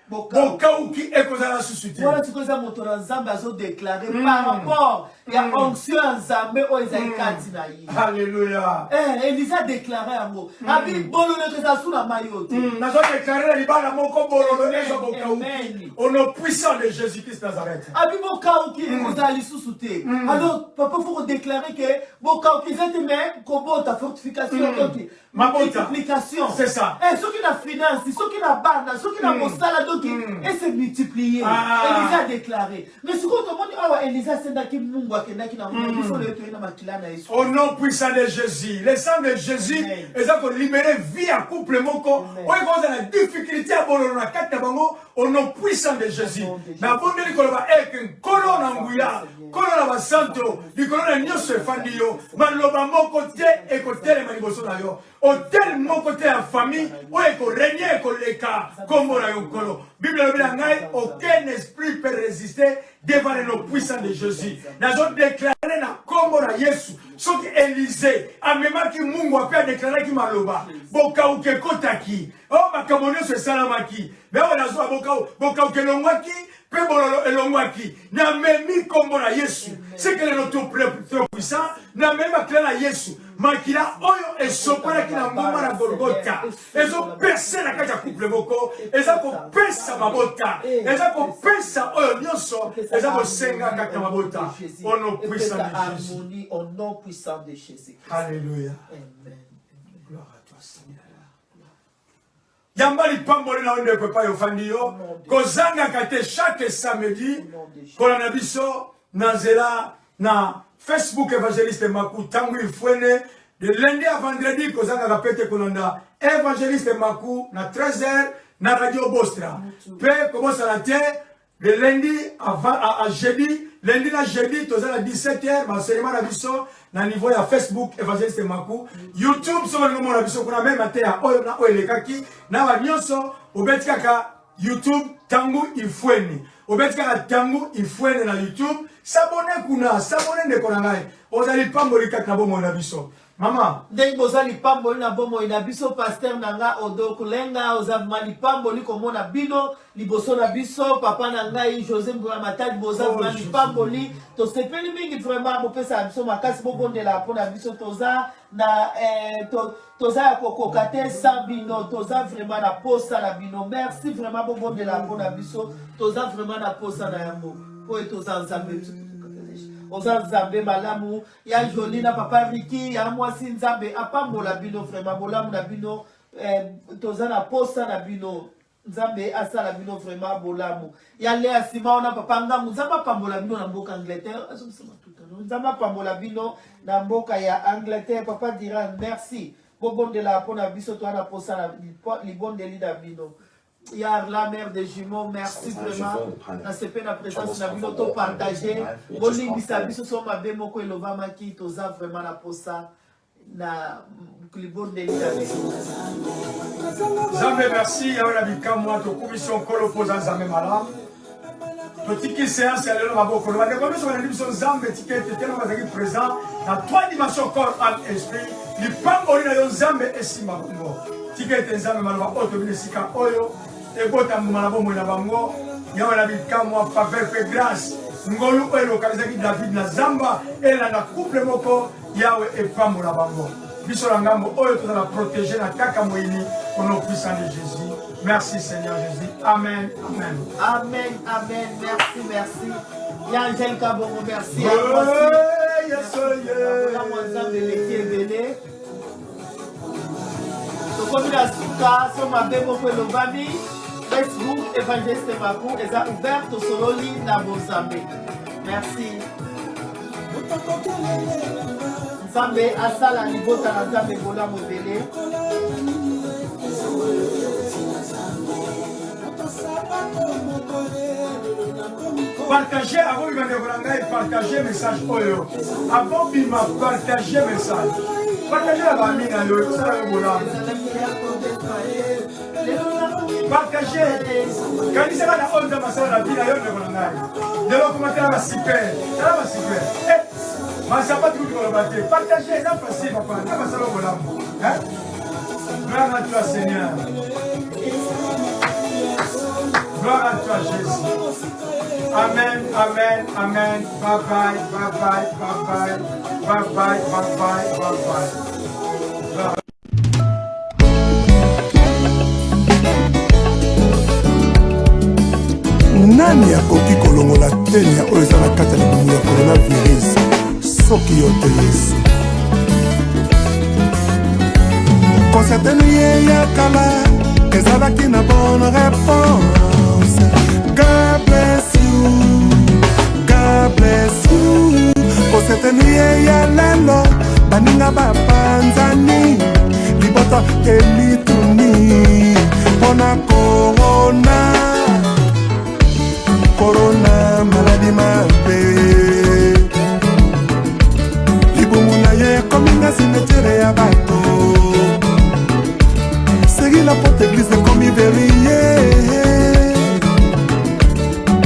bokauki ekozala susu te voilà tikoza moto na nzambe azodéclare par rapport ya onction ya nzambe oyo ezali kati na ye alléluia Elisa déclare yango abi bololo eza su na mai oyo te nazodéclare na libala moko bololo ezwa bokauki au nom puissant de Jésus-Christ Nazareth abi bokauki ekozala lisusu te alors papa faut kodéclare ke bokauki eza te me kobota fortification toki multiplication c'est ça soki na finance soki na bana soki na mosala donc et se multiplier Elisa a déclaré mais ce qu'on demande awa Elisa sendaki mungu akendaki na mungu so le to na makila na Yesu au nom puissant de Jésus le sang de Jésus eza ko libérer vie à couple moko oyo koza na difficulté à bololo na kati na bango au nom puissant de Jésus na bondeli koloba eke nkolo na nguya kolo na basanto likolo na nyonso efandi yo maloba moko te ekotelema liboso na yo hotel moko te ya famille oyo ekorenye ekoleka kombo na yo nkolo Bible elobi na ngai aucun esprit peut résister devant le nom puissant de Jésus nazodéclare na kombo na Yesu soki Élisée amemaki mungu ape adéclaraki maloba bokauki ekotaki oyo makambo nyonso esalamaki me oyo nazwa bokauki elongwaki mpe bololo elongwaki namemi kombo na Yesu c'est que le nom trop puissant namemi makila na Yesu makila oyo esopelaki na ngomba na Golgotha ezopesa na kati ya couple moko eza kopesa mabota eza kopesa oyo nyonso eza kosenga kati na mabota au nom puissant de Jésus. Alléluia. Amen. Gloire à toi Seigneur. Yamba lipamboli na onde pepa yo fandi yo kozanga kate chaque samedi kolana biso na nzela na Facebook Évangéliste Makou tangu ifwene de lundi à vendredi kozanga kapete kolanda Évangéliste Makou na 13h na Radio Bostra pe kobosa la te de lundi à jeudi lundi na jeudi tozala 17h baselema na biso na niveau ya Facebook Évangéliste Makou YouTube so ngo mona biso kuna même ate ya oyo na oyo lekaki na ba nyonso obetikaka YouTube tangu ifweni obetikaka tangu ifweni na YouTube s'abonner kuna s'abonner ndeko na ngai ozali pamboli kaka na bomo na biso mama ndenge bozali pamboli na bomo na biso pasteur nanga odokulenga ozavuma pamboli komona bino liboso na biso papa na ngai José Mbula Matadi bozavuma pamboli to sepeli mingi vraiment bopesa biso makasi bobondela pona biso toza na toza ya kokokate sans bino toza vraiment na posa na bino merci vraiment bobondela pona biso toza vraiment na posa na yango po toza nzambe oza nzambe malamu ya joli na papa Riki ya mwasi nzambe apambola bino vraiment bolamu na bino toza na posa na bino nzambe asala bino vraiment bolamu ya Lea Sima na papa Ngangu nzambe apambola bino na mboka Angleterre nzambe apambola bino na mboka ya Angleterre papa dira merci bobondela pona biso to na posa na libondeli na bino. Ya la mère des jumeaux, merci vraiment. Na sepe na présence na bino to partager. Boni bisabiso so mabe moko elova maki toza vraiment na posa na klibonde lida. Zambe merci ya wana bikamwa to commission kolo poza zambe malam. To tiki séance ya lelo maboko. Ba de commission na biso zambe tikete tellement bazaki présent dans trois dimensions corps âme esprit. Li pamboli na yo zambe esima bongo. Tikete zambe malwa oto binesika oyo. Et bota malabo mona bango yawana bikamwa faveur pe grâce ngolu elo kalizaki David na zamba ela na couple moko yawe e pambola bango biso la ngambo oyo to la protéger na kaka moyini au nom puissant de Jésus. Merci Seigneur Jésus. Amen. Amen. Amen. Amen. Merci, merci. Ya Angel Kabongo, merci. Facebook Évangéliste Makou est ouvert au Sololi na Mozambique. Merci. Nzambe asala libota na Nzambe bola mobele. Partagez avant de venir partagez message oyo. Avant bima partagez message. Partagez la famille na yo ça va bola. Partagez. Quand il sera la honte de ma soeur la vie na yo de bonangai. De l'autre commenter la super. Ça va super. Ma ça pas tout le battre. Partagez ça facile papa. Ça va ça va bola. Hein? Gloire à toi Seigneur. Gloire à toi Jésus. Amen, amen, amen. Bye bye, bye bye, bye bye. Bye bye, bye bye, bye bye. Nani akoki kolongola teni ya oyo eza na kati ya libumu ya coronavirus soki yo te Yesu konsertenu ye ya kala ezalaki na bonne réponse. God bless you, God bless you. Konsertenu ye ya lelo baninga bapanzani libota elituni mpona corona. Corona maladie mabe libumu na ye kominga cimetière ya bato seki la porte église komi verrouillé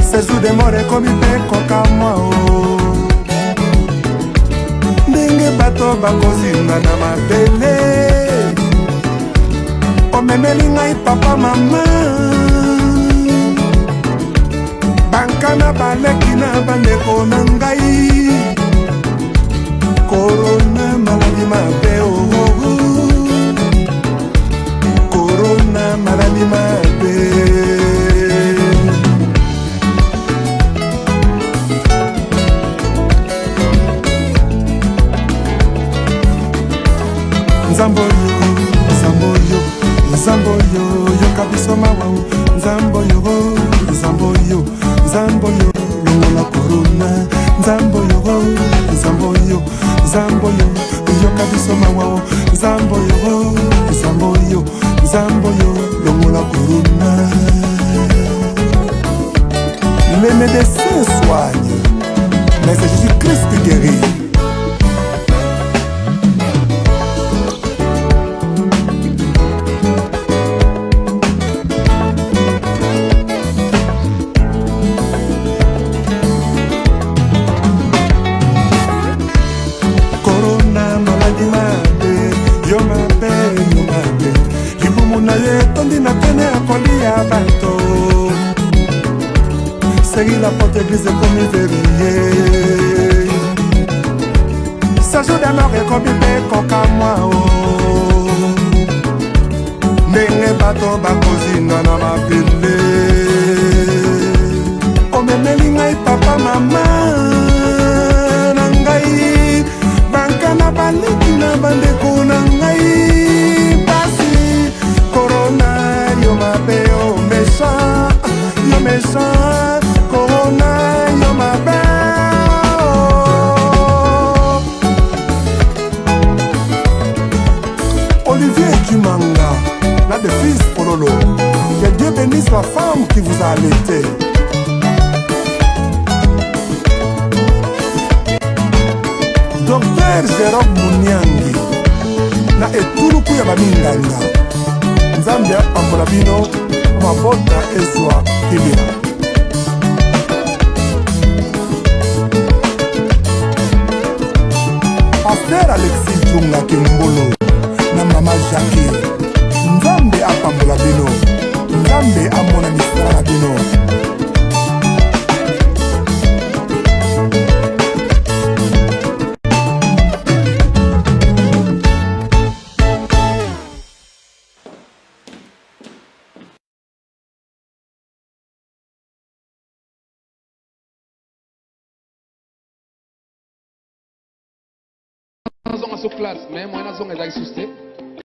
ces jours de mort komi mpe kokamwa o ndenge bato bakozinga na mabele omemeli ngai papa mama bankana baleki na bandeko na ngai corona maladie maladi mabe corona maladi mabe Nzamboyo, yoka biso mawawu Nzamboyo, longola corona Nzamboyo, yoka biso mawawu Nzamboyo, longola corona. Les médecins soignent, mais c'est Jésus-Christ qui guérit. La porte église comme il verrier ça joue d'amour et comme il fait coca moi ndenge bato bakozina na mabele omemeli ngai papa mama na ngai banka na baleki na bandeko na ngai pasi corona yo mabe yo méchant Corona, yo ma belle Olivier Kimanga, là de fils Pololo. Que Dieu bénisse la femme qui vous a allaité. Docteur Jérôme Mouniangi, na etuluku ya baminganga. Nzambe apambola bino, mabota ezwa kibina. Pasteur Alexis Djunga Kembolo na mama Jackie Nzambe apambola bino Nzambe amona misala na bino Classe, mais moi, je suis